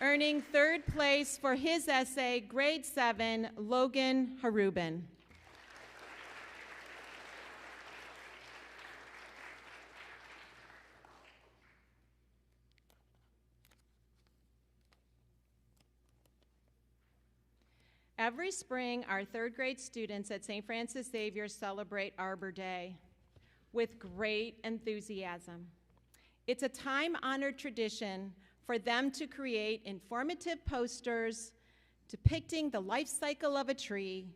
[SPEAKER 1] Earning third place for his essay, grade 7, Logan Harubin. Every spring, our third grade students at St. Francis Xavier celebrate Arbor Day with great enthusiasm. It's a time-honored tradition for them to create informative posters depicting the life cycle of a tree,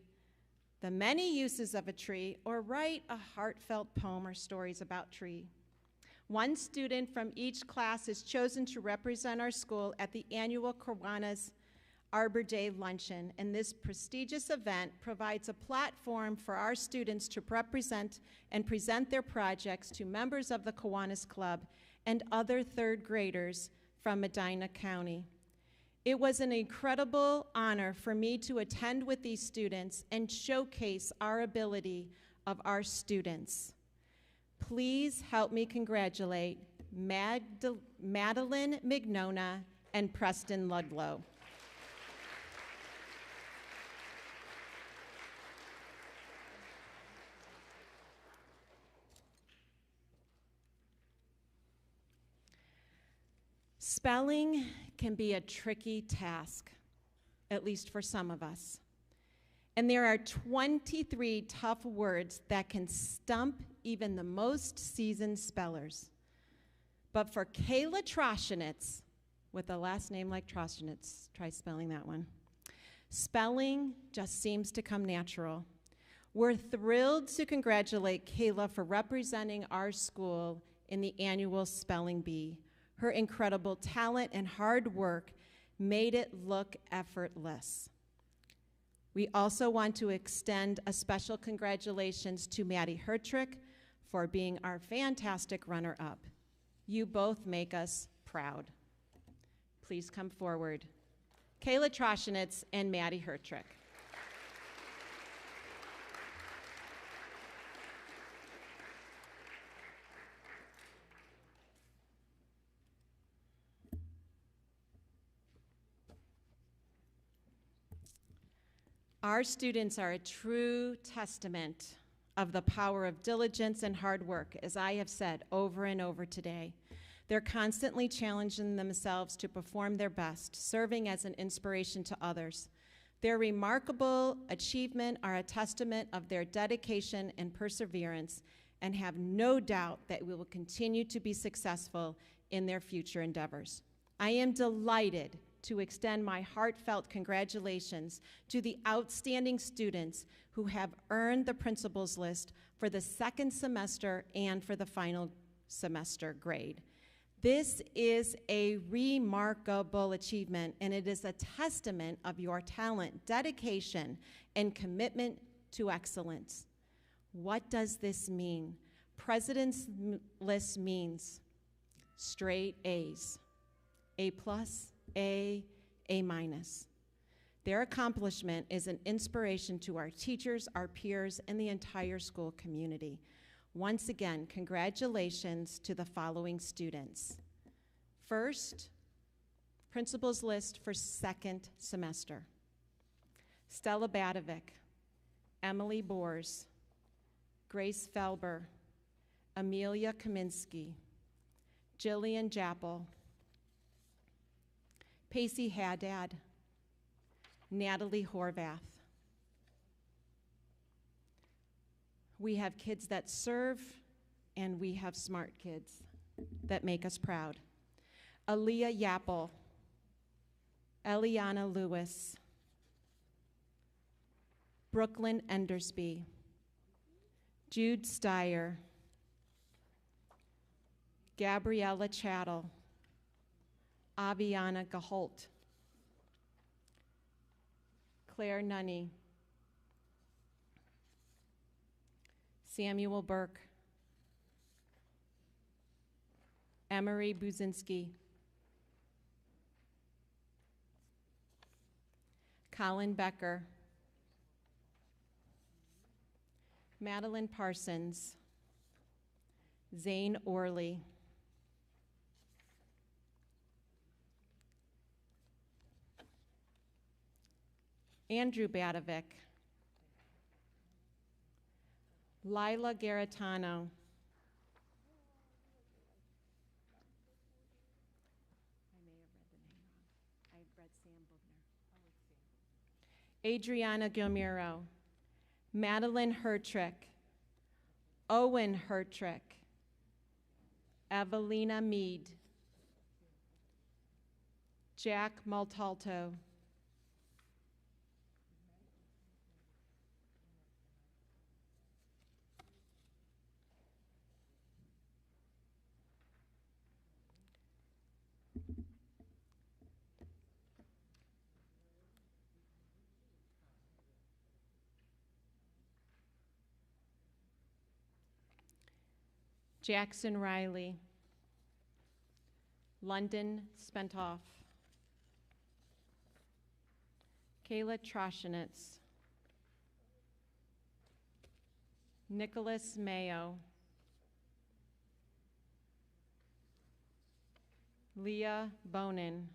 [SPEAKER 1] the many uses of a tree, or write a heartfelt poem or stories about tree. One student from each class is chosen to represent our school at the annual Kiwanis Arbor Day Luncheon, and this prestigious event provides a platform for our students to represent and present their projects to members of the Kiwanis Club and other third graders from Medina County. It was an incredible honor for me to attend with these students and showcase our ability of our students. Please help me congratulate Madeline Mignona and Preston Ludlow. Spelling can be a tricky task, at least for some of us. And there are 23 tough words that can stump even the most seasoned spellers. But for Kayla Troschenitz, with a last name like Troschenitz, try spelling that one, spelling just seems to come natural. We're thrilled to congratulate Kayla for representing our school in the annual Spelling Bee. Her incredible talent and hard work made it look effortless. We also want to extend a special congratulations to Maddie Hertrick for being our fantastic runner-up. You both make us proud. Please come forward. Kayla Troschenitz and Maddie Hertrick. Our students are a true testament of the power of diligence and hard work, as I have said over and over today. They're constantly challenging themselves to perform their best, serving as an inspiration to others. Their remarkable achievement are a testament of their dedication and perseverance, and have no doubt that we will continue to be successful in their future endeavors. I am delighted to extend my heartfelt congratulations to the outstanding students who have earned the principal's list for the second semester and for the final semester grade. This is a remarkable achievement, and it is a testament of your talent, dedication, and commitment to excellence. What does this mean? President's list means straight A's, A+, A minus. Their accomplishment is an inspiration to our teachers, our peers, and the entire school community. Once again, congratulations to the following students. First, principal's list for second semester. Stella Badovic, Emily Bors, Grace Felber, Amelia Kaminsky, Jillian Jappel, Pacey Haddad, Natalie Horvath. We have kids that serve, and we have smart kids that make us proud. Aaliyah Yapple, Eliana Lewis, Brooklyn Endersby, Jude Steyer, Gabriella Chattel, Aviana Gaholt, Claire Nunny, Samuel Burke, Emery Buzinski, Colin Becker, Madeline Parsons, Zane Orley, Andrew Badovic, Lila Garitano, Adriana Gilmiro, Madeline Hertrick, Owen Hertrick, Evelina Mead, Jack Maltalto, Jackson Riley, London Spentoff, Kayla Troshenitz, Nicholas Mayo, Leah Bonin,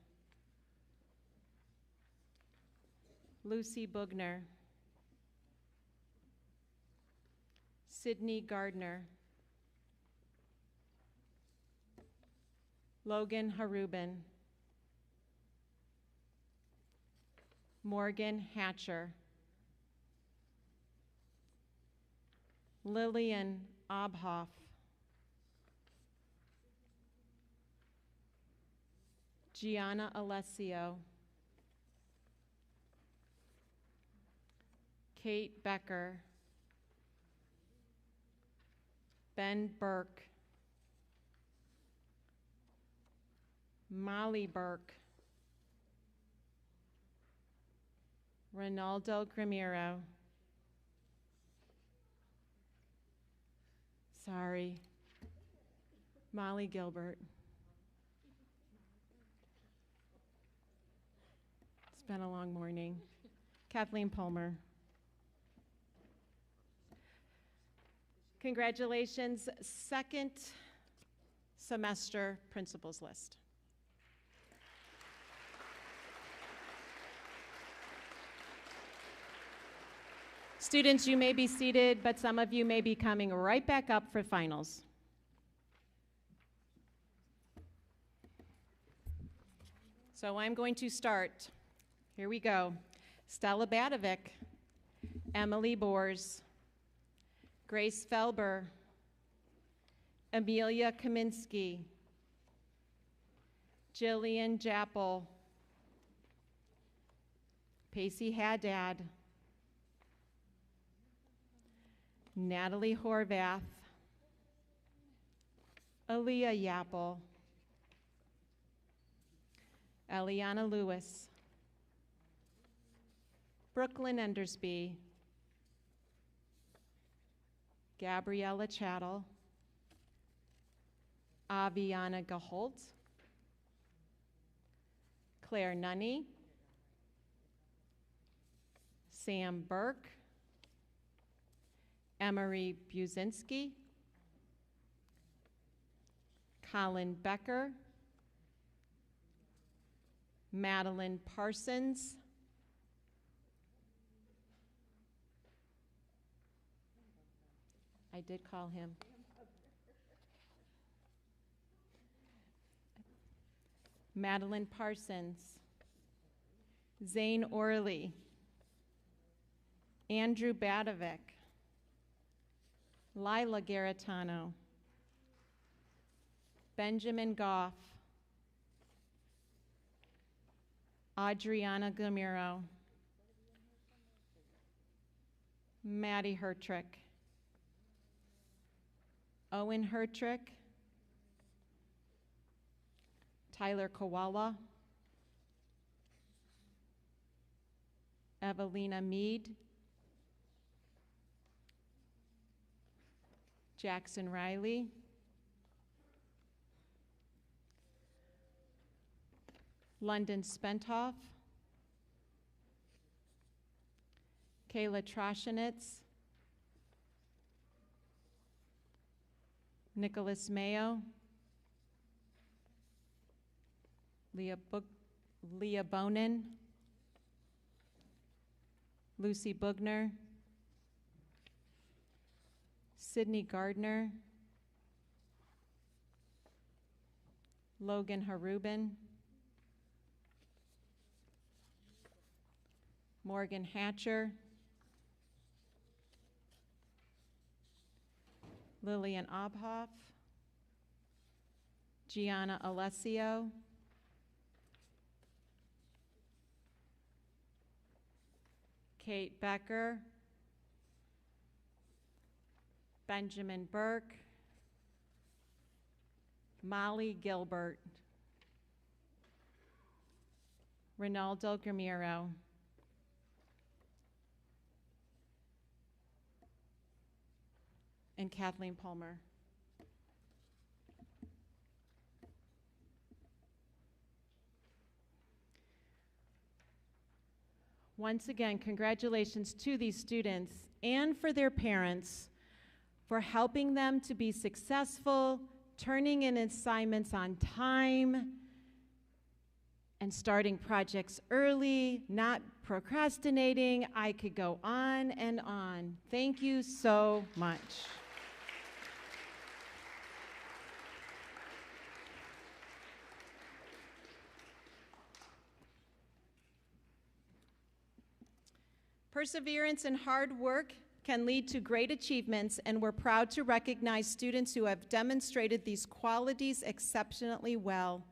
[SPEAKER 1] Lucy Bugner, Sydney Gardner, Logan Harubin, Morgan Hatcher, Lillian Obhoff, Gianna Alessio, Kate Becker, Ben Burke, Molly Burke, Ronaldo Gramiro, sorry, Molly Gilbert. It's been a long morning. Kathleen Palmer. Congratulations, second semester principals list. Students, you may be seated, but some of you may be coming right back up for finals. So I'm going to start. Here we go. Stella Badovic, Emily Bors, Grace Felber, Amelia Kaminsky, Jillian Jappel, Pacey Haddad, Natalie Horvath, Aaliyah Yapple, Eliana Lewis, Brooklyn Endersby, Gabriella Chattel, Aviana Gaholt, Claire Nunny, Sam Burke, Emery Buzinski, Colin Becker, Madeline Parsons, I did call him. Madeline Parsons, Zane Orley, Andrew Badovic, Lila Garitano, Benjamin Goff, Adriana Gumiro, Maddie Hertrick, Owen Hertrick, Tyler Koala, Evelina Mead, Jackson Riley, London Spentoff, Kayla Troshenitz, Nicholas Mayo, Leah Bonin, Lucy Bugner, Sydney Gardner, Logan Harubin, Morgan Hatcher, Lillian Obhoff, Gianna Alessio, Kate Becker, Benjamin Burke, Molly Gilbert, Ronaldo Gramiro, and Kathleen Palmer. Once again, congratulations to these students and for their parents for helping them to be successful, turning in assignments on time, and starting projects early, not procrastinating. I could go on and on. Thank you so much. Perseverance and hard work can lead to great achievements, and we're proud to recognize students who have demonstrated these qualities exceptionally well.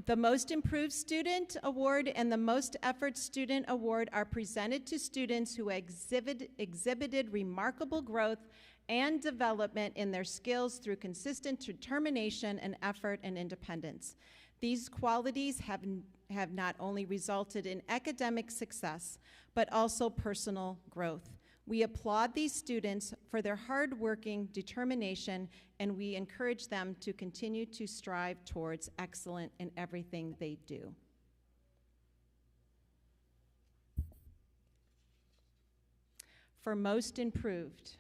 [SPEAKER 1] The Most Improved Student Award and the Most Effort Student Award are presented to students who exhibited remarkable growth and development in their skills through consistent determination and effort and independence. These qualities have not only resulted in academic success, but also personal growth. We applaud these students for their hard-working determination, and we encourage them to continue to strive towards excellence in everything they do. For Most Improved,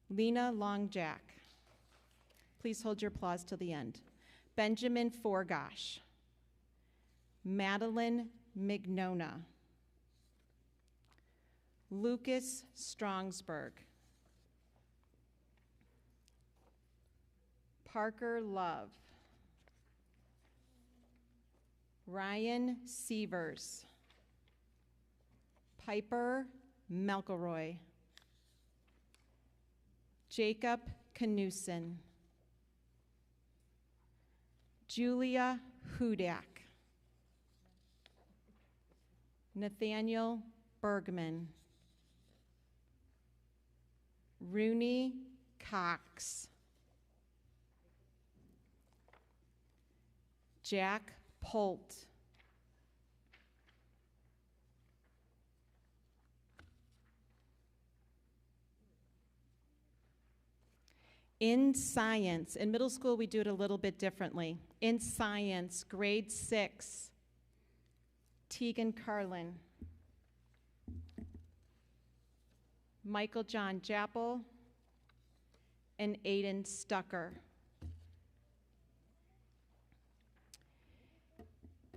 [SPEAKER 1] Lena Longjack. Please hold your applause till the end. Benjamin Forgosh, Madeline Mignona, Lucas Strongsberg, Parker Love, Ryan Sievers, Piper Melkeroy, Jacob Knudsen, Julia Hudak, Nathaniel Bergman, Rooney Cox, Jack Polt, in science, in middle school we do it a little bit differently. In science, grade 6, Tegan Carlin, Michael John Jappel, and Aiden Stucker.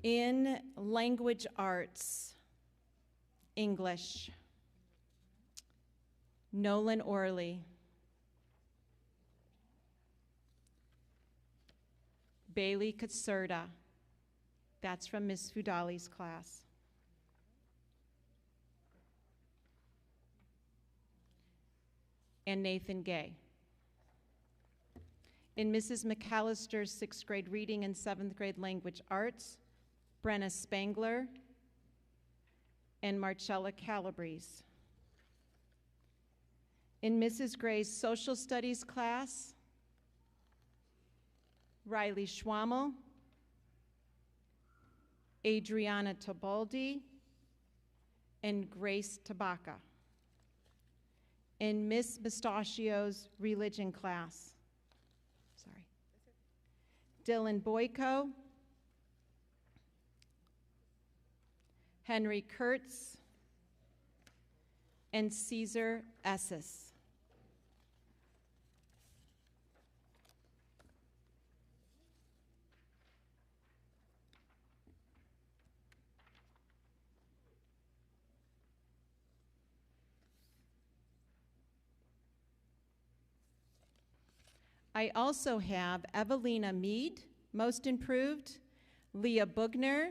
[SPEAKER 1] In language arts, English, Nolan Orley, Bailey Katsurda, that's from Ms. Fudali's class. And Nathan Gay. In Mrs. McAllister's 6th grade reading and 7th grade language arts, Brenna Spangler and Marcella Calabrese. In Mrs. Gray's social studies class, Riley Schwammel, Adriana Tabaldi, and Grace Tabaka. In Miss Mustachio's religion class, Dylan Boyko, Henry Kurtz, and Caesar Esses. I also have Evelina Mead, Most Improved, Leah Bugner,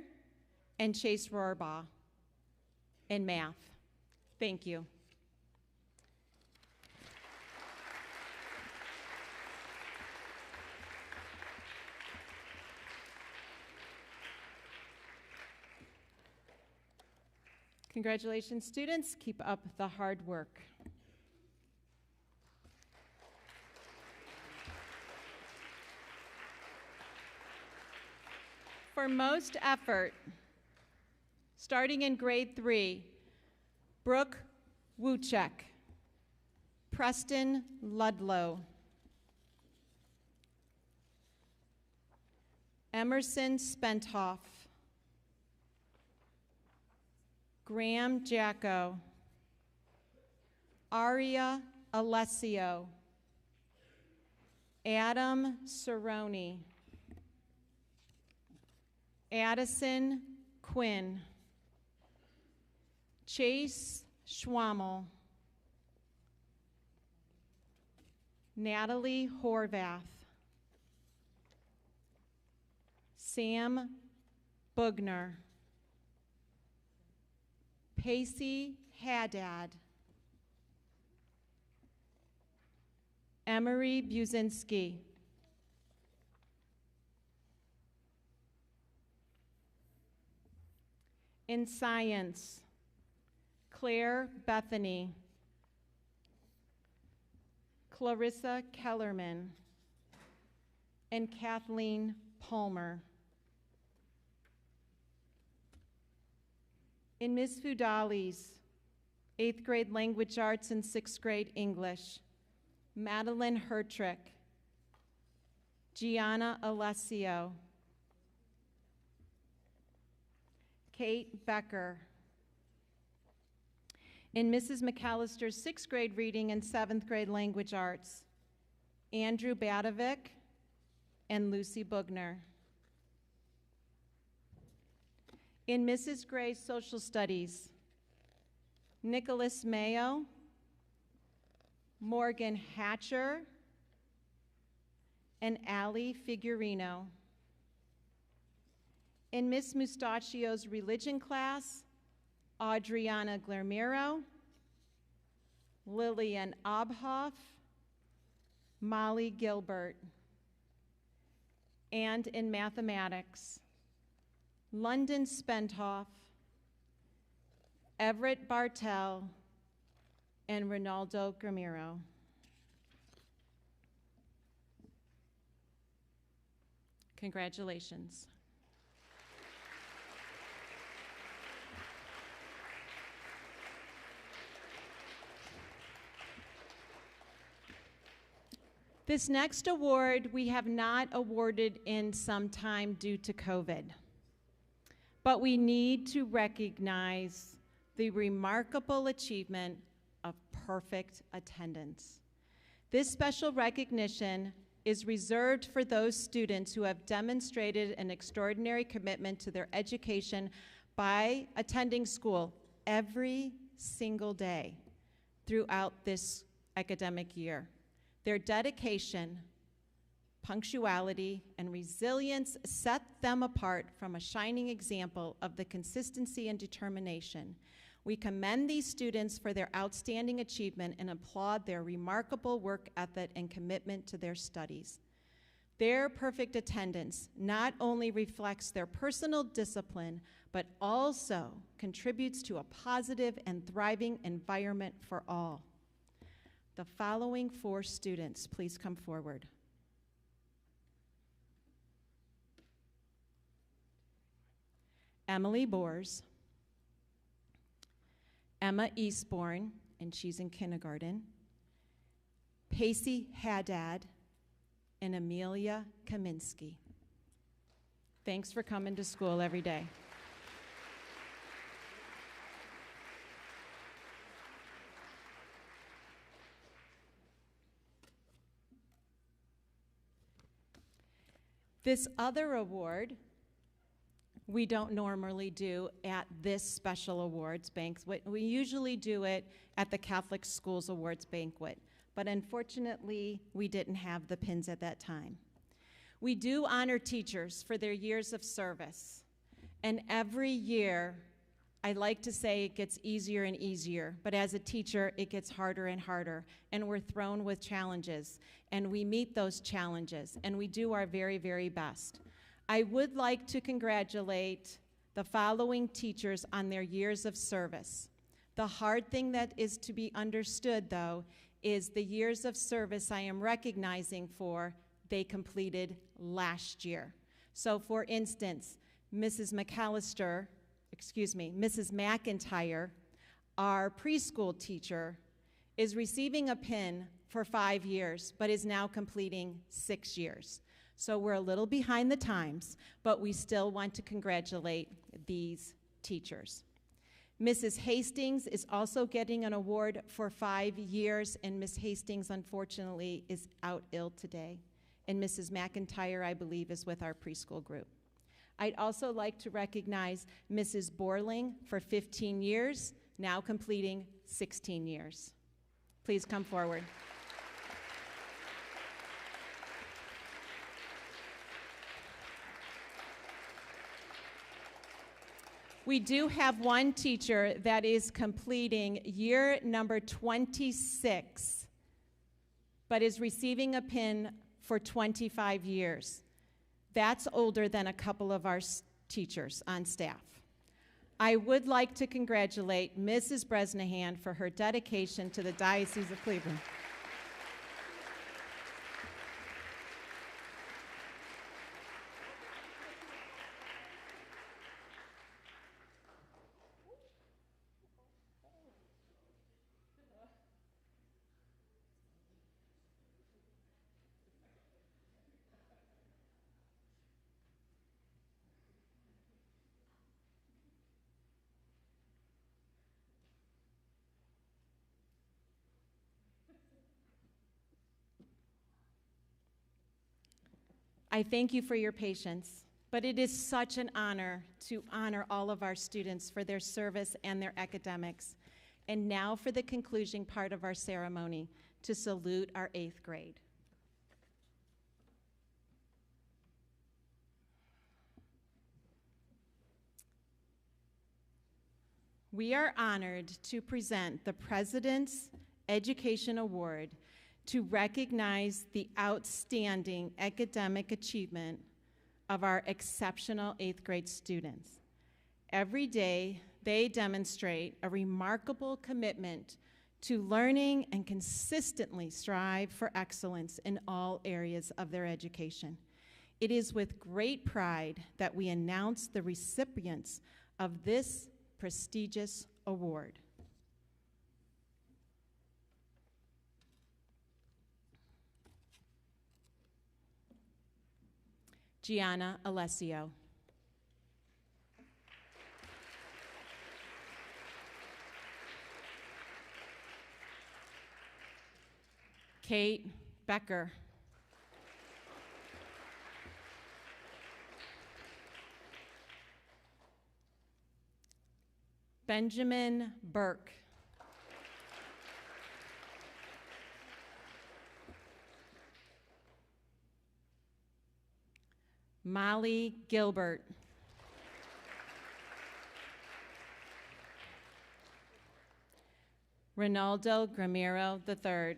[SPEAKER 1] and Chase Rohrbaugh in math. Thank you. Congratulations, students. Keep up the hard work. For most effort, starting in grade 3, Brooke Wuchek, Preston Ludlow, Emerson Spenthoff, Graham Jacko, Aria Alessio, Adam Cerrone, Addison Quinn, Chase Schwammel, Natalie Horvath, Sam Bugner, Pacey Haddad, Emery Buzinski, in science, Claire Bethany, Clarissa Kellerman, and Kathleen Palmer. In Ms. Fudali's 8th grade language arts and 6th grade English, Madeline Hertrick, Gianna Alessio, Kate Becker. In Mrs. McAllister's 6th grade reading and 7th grade language arts, Andrew Badovic and Lucy Bugner. In Mrs. Gray's social studies, Nicholas Mayo, Morgan Hatcher, and Allie Figurino. In Miss Mustachio's religion class, Adriana Glermero, Lillian Obhoff, Molly Gilbert. And in mathematics, London Spenthoff, Everett Bartell, and Ronaldo Gramiro. Congratulations. This next award we have not awarded in some time due to COVID, but we need to recognize the remarkable achievement of perfect attendance. This special recognition is reserved for those students who have demonstrated an extraordinary commitment to their education by attending school every single day throughout this academic year. Their dedication, punctuality, and resilience set them apart from a shining example of the consistency and determination. We commend these students for their outstanding achievement and applaud their remarkable work ethic and commitment to their studies. Their perfect attendance not only reflects their personal discipline, but also contributes to a positive and thriving environment for all. The following 4 students, please come forward. Emily Bors, Emma Eastbourne, and she's in kindergarten, Pacey Haddad, and Amelia Kaminsky. Thanks for coming to school every day. This other award we don't normally do at this special awards banquet. We usually do it at the Catholic Schools Awards Banquet, but unfortunately, we didn't have the pins at that time. We do honor teachers for their years of service, and every year, I like to say it gets easier and easier, but as a teacher, it gets harder and harder, and we're thrown with challenges, and we meet those challenges, and we do our very, very best. I would like to congratulate the following teachers on their years of service. The hard thing that is to be understood, though, is the years of service I am recognizing for they completed last year. So for instance, Mrs. McIntyre, our preschool teacher, is receiving a pin for 5 years, but is now completing 6 years. So we're a little behind the times, but we still want to congratulate these teachers. Mrs. Hastings is also getting an award for 5 years, and Ms. Hastings, unfortunately, is out ill today. And Mrs. McIntyre, I believe, is with our preschool group. I'd also like to recognize Mrs. Borling for 15 years, now completing 16 years. Please come forward. We do have one teacher that is completing year number 26, but is receiving a pin for 25 years. That's older than a couple of our teachers on staff. I would like to congratulate Mrs. Bresnahan for her dedication to the Diocese of Cleveland. I thank you for your patience, but it is such an honor to honor all of our students for their service and their academics. And now for the conclusion part of our ceremony, to salute our 8th grade. We are honored to present the President's Education Award to recognize the outstanding academic achievement of our exceptional 8th grade students. Every day, they demonstrate a remarkable commitment to learning and consistently strive for excellence in all areas of their education. It is with great pride that we announce the recipients of this prestigious award. Gianna Alessio. Kate Becker. Benjamin Burke. Molly Gilbert. Ronaldo Gramiro III.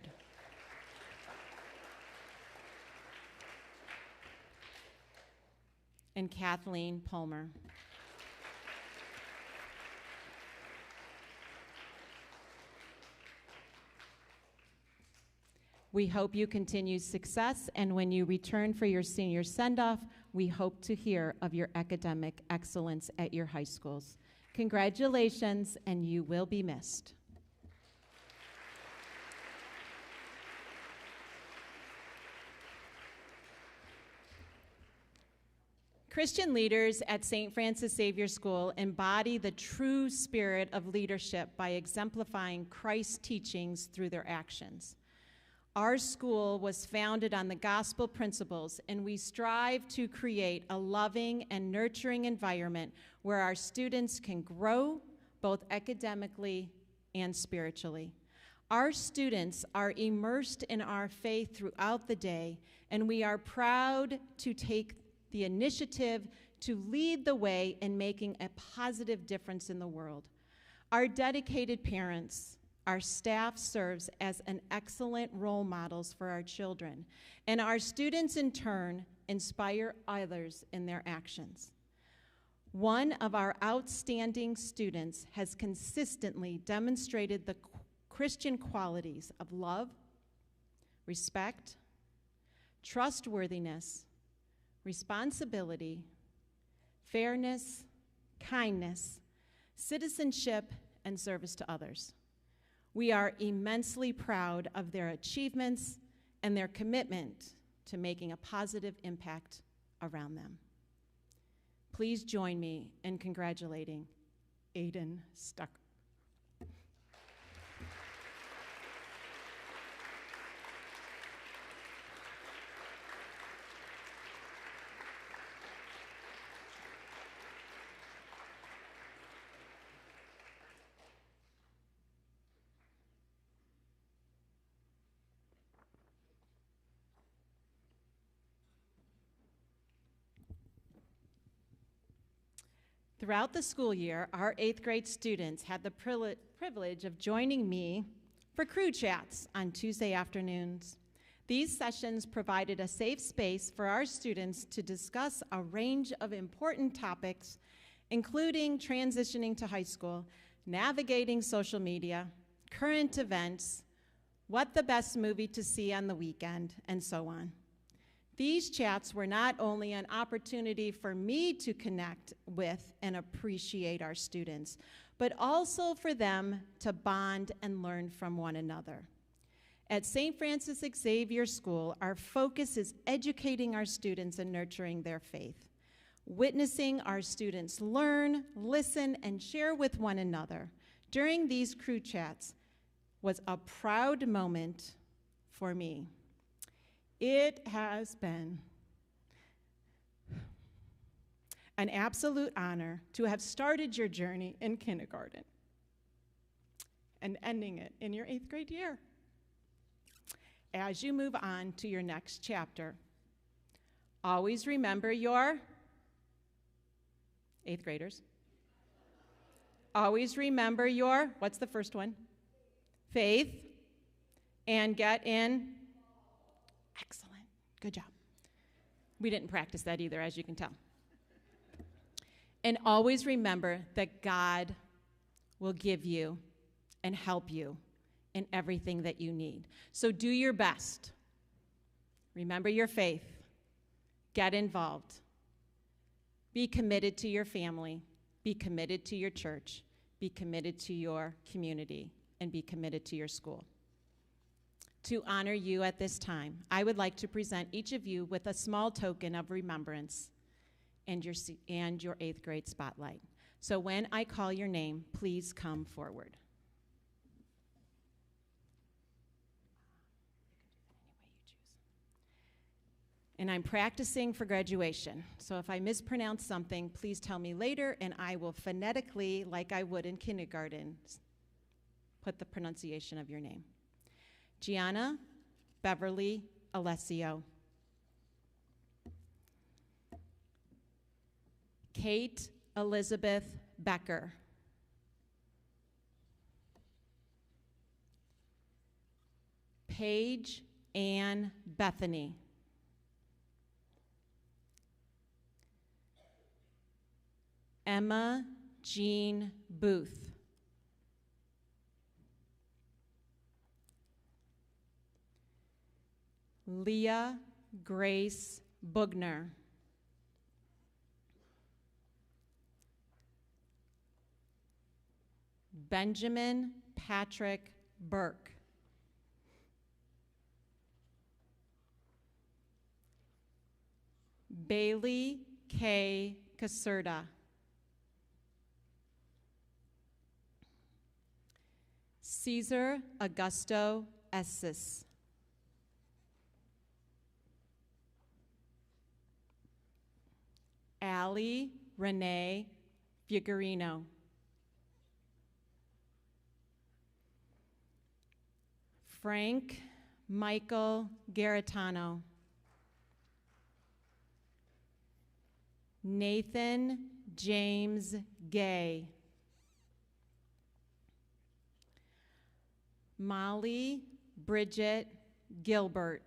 [SPEAKER 1] And Kathleen Palmer. We hope you continue success, and when you return for your senior send-off, we hope to hear of your academic excellence at your high schools. Congratulations, and you will be missed. Christian leaders at St. Francis Xavier School embody the true spirit of leadership by exemplifying Christ's teachings through their actions. Our school was founded on the gospel principles, and we strive to create a loving and nurturing environment where our students can grow both academically and spiritually. Our students are immersed in our faith throughout the day, and we are proud to take the initiative to lead the way in making a positive difference in the world. Our dedicated parents, our staff serves as an excellent role models for our children, and our students in turn inspire others in their actions. One of our outstanding students has consistently demonstrated the Christian qualities of love, respect, trustworthiness, responsibility, fairness, kindness, citizenship, and service to others. We are immensely proud of their achievements and their commitment to making a positive impact around them. Please join me in congratulating Aiden Stucker. Throughout the school year, our 8th grade students had the privilege of joining me for crew chats on Tuesday afternoons. These sessions provided a safe space for our students to discuss a range of important topics, including transitioning to high school, navigating social media, current events, what the best movie to see on the weekend, and so on. These chats were not only an opportunity for me to connect with and appreciate our students, but also for them to bond and learn from one another. At St. Francis Xavier School, our focus is educating our students and nurturing their faith. Witnessing our students learn, listen, and share with one another during these crew chats was a proud moment for me. It has been an absolute honor to have started your journey in kindergarten and ending it in your 8th grade year. As you move on to your next chapter, always remember your 8th graders. Always remember your, what's the first one? Faith, and get in. Excellent. Good job. We didn't practice that either, as you can tell. And always remember that God will give you and help you in everything that you need. So do your best. Remember your faith. Get involved. Be committed to your family. Be committed to your church. Be committed to your community. And be committed to your school. To honor you at this time, I would like to present each of you with a small token of remembrance and your 8th grade spotlight. So when I call your name, please come forward. And I'm practicing for graduation. So if I mispronounce something, please tell me later, and I will phonetically, like I would in kindergarten, put the pronunciation of your name. Gianna Beverly Alessio. Kate Elizabeth Becker. Paige Ann Bethany. Emma Jean Booth. Leah Grace Bugner. Benjamin Patrick Burke. Bailey K. Caserta. Cesar Augusto Essis. Allie Renee Figuerino. Frank Michael Garitano. Nathan James Gay. Molly Bridget Gilbert.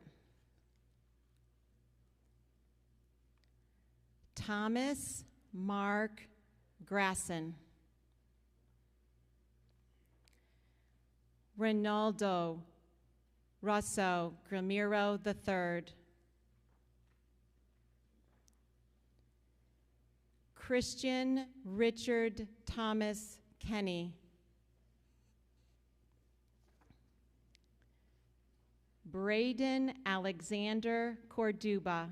[SPEAKER 1] Thomas Mark Grasson. Ronaldo Russo Gramiro III. Christian Richard Thomas Kenny. Braden Alexander Corduba.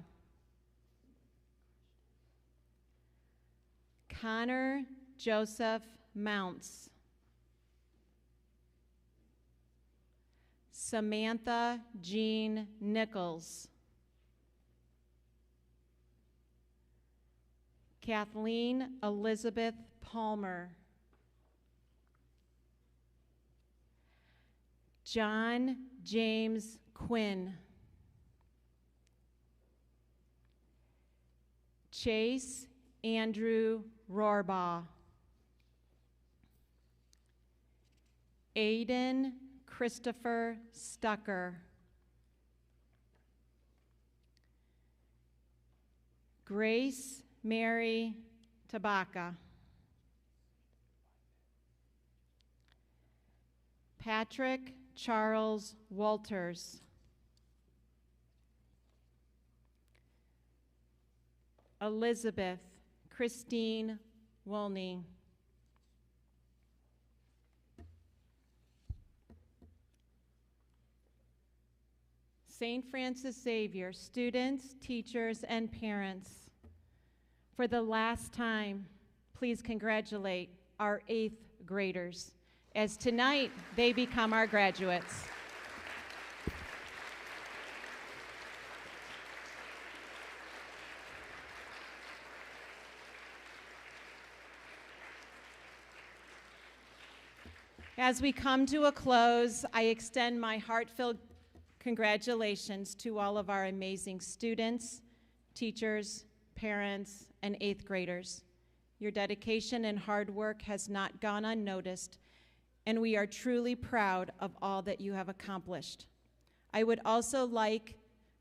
[SPEAKER 1] Connor Joseph Mounts. Samantha Jean Nichols. Kathleen Elizabeth Palmer. John James Quinn. Chase Andrew Rohrbaugh. Aiden Christopher Stucker. Grace Mary Tabaka. Patrick Charles Walters. Elizabeth Christine Wolney. St. Francis Xavier, students, teachers, and parents, for the last time, please congratulate our 8th graders, as tonight they become our graduates. As we come to a close, I extend my heartfelt congratulations to all of our amazing students, teachers, parents, and 8th graders. Your dedication and hard work has not gone unnoticed, and we are truly proud of all that you have accomplished. I would also like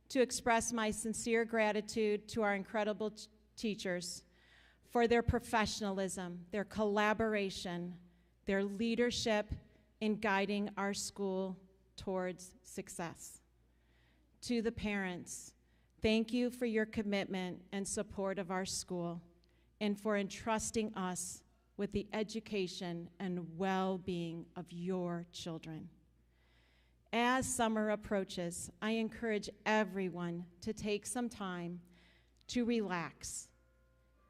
[SPEAKER 1] to express my sincere gratitude to our incredible teachers for their professionalism, their collaboration, their leadership in guiding our school towards success. To the parents, thank you for your commitment and support of our school and for entrusting us with the education and well-being of your children. As summer approaches, I encourage everyone to take some time to relax.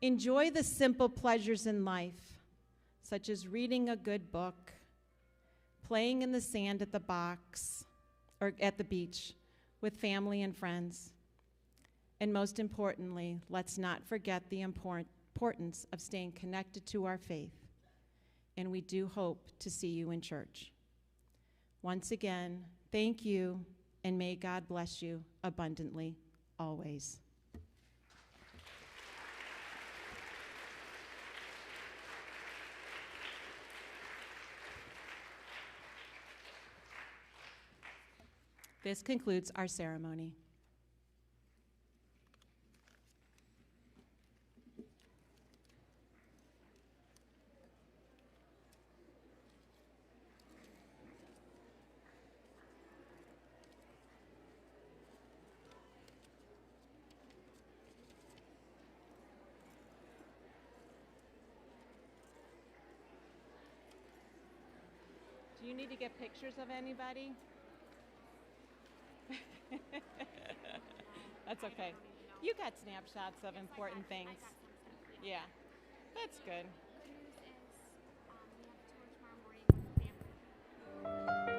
[SPEAKER 1] Enjoy the simple pleasures in life, such as reading a good book, playing in the sand at the box or at the beach with family and friends. And most importantly, let's not forget the importance of staying connected to our faith. And we do hope to see you in church. Once again, thank you, and may God bless you abundantly, always. This concludes our ceremony. you need to get pictures of anybody? That's okay. You got snapshots of important things. Yeah, that's good.
[SPEAKER 9] Good news is we have a tour tomorrow morning with the family.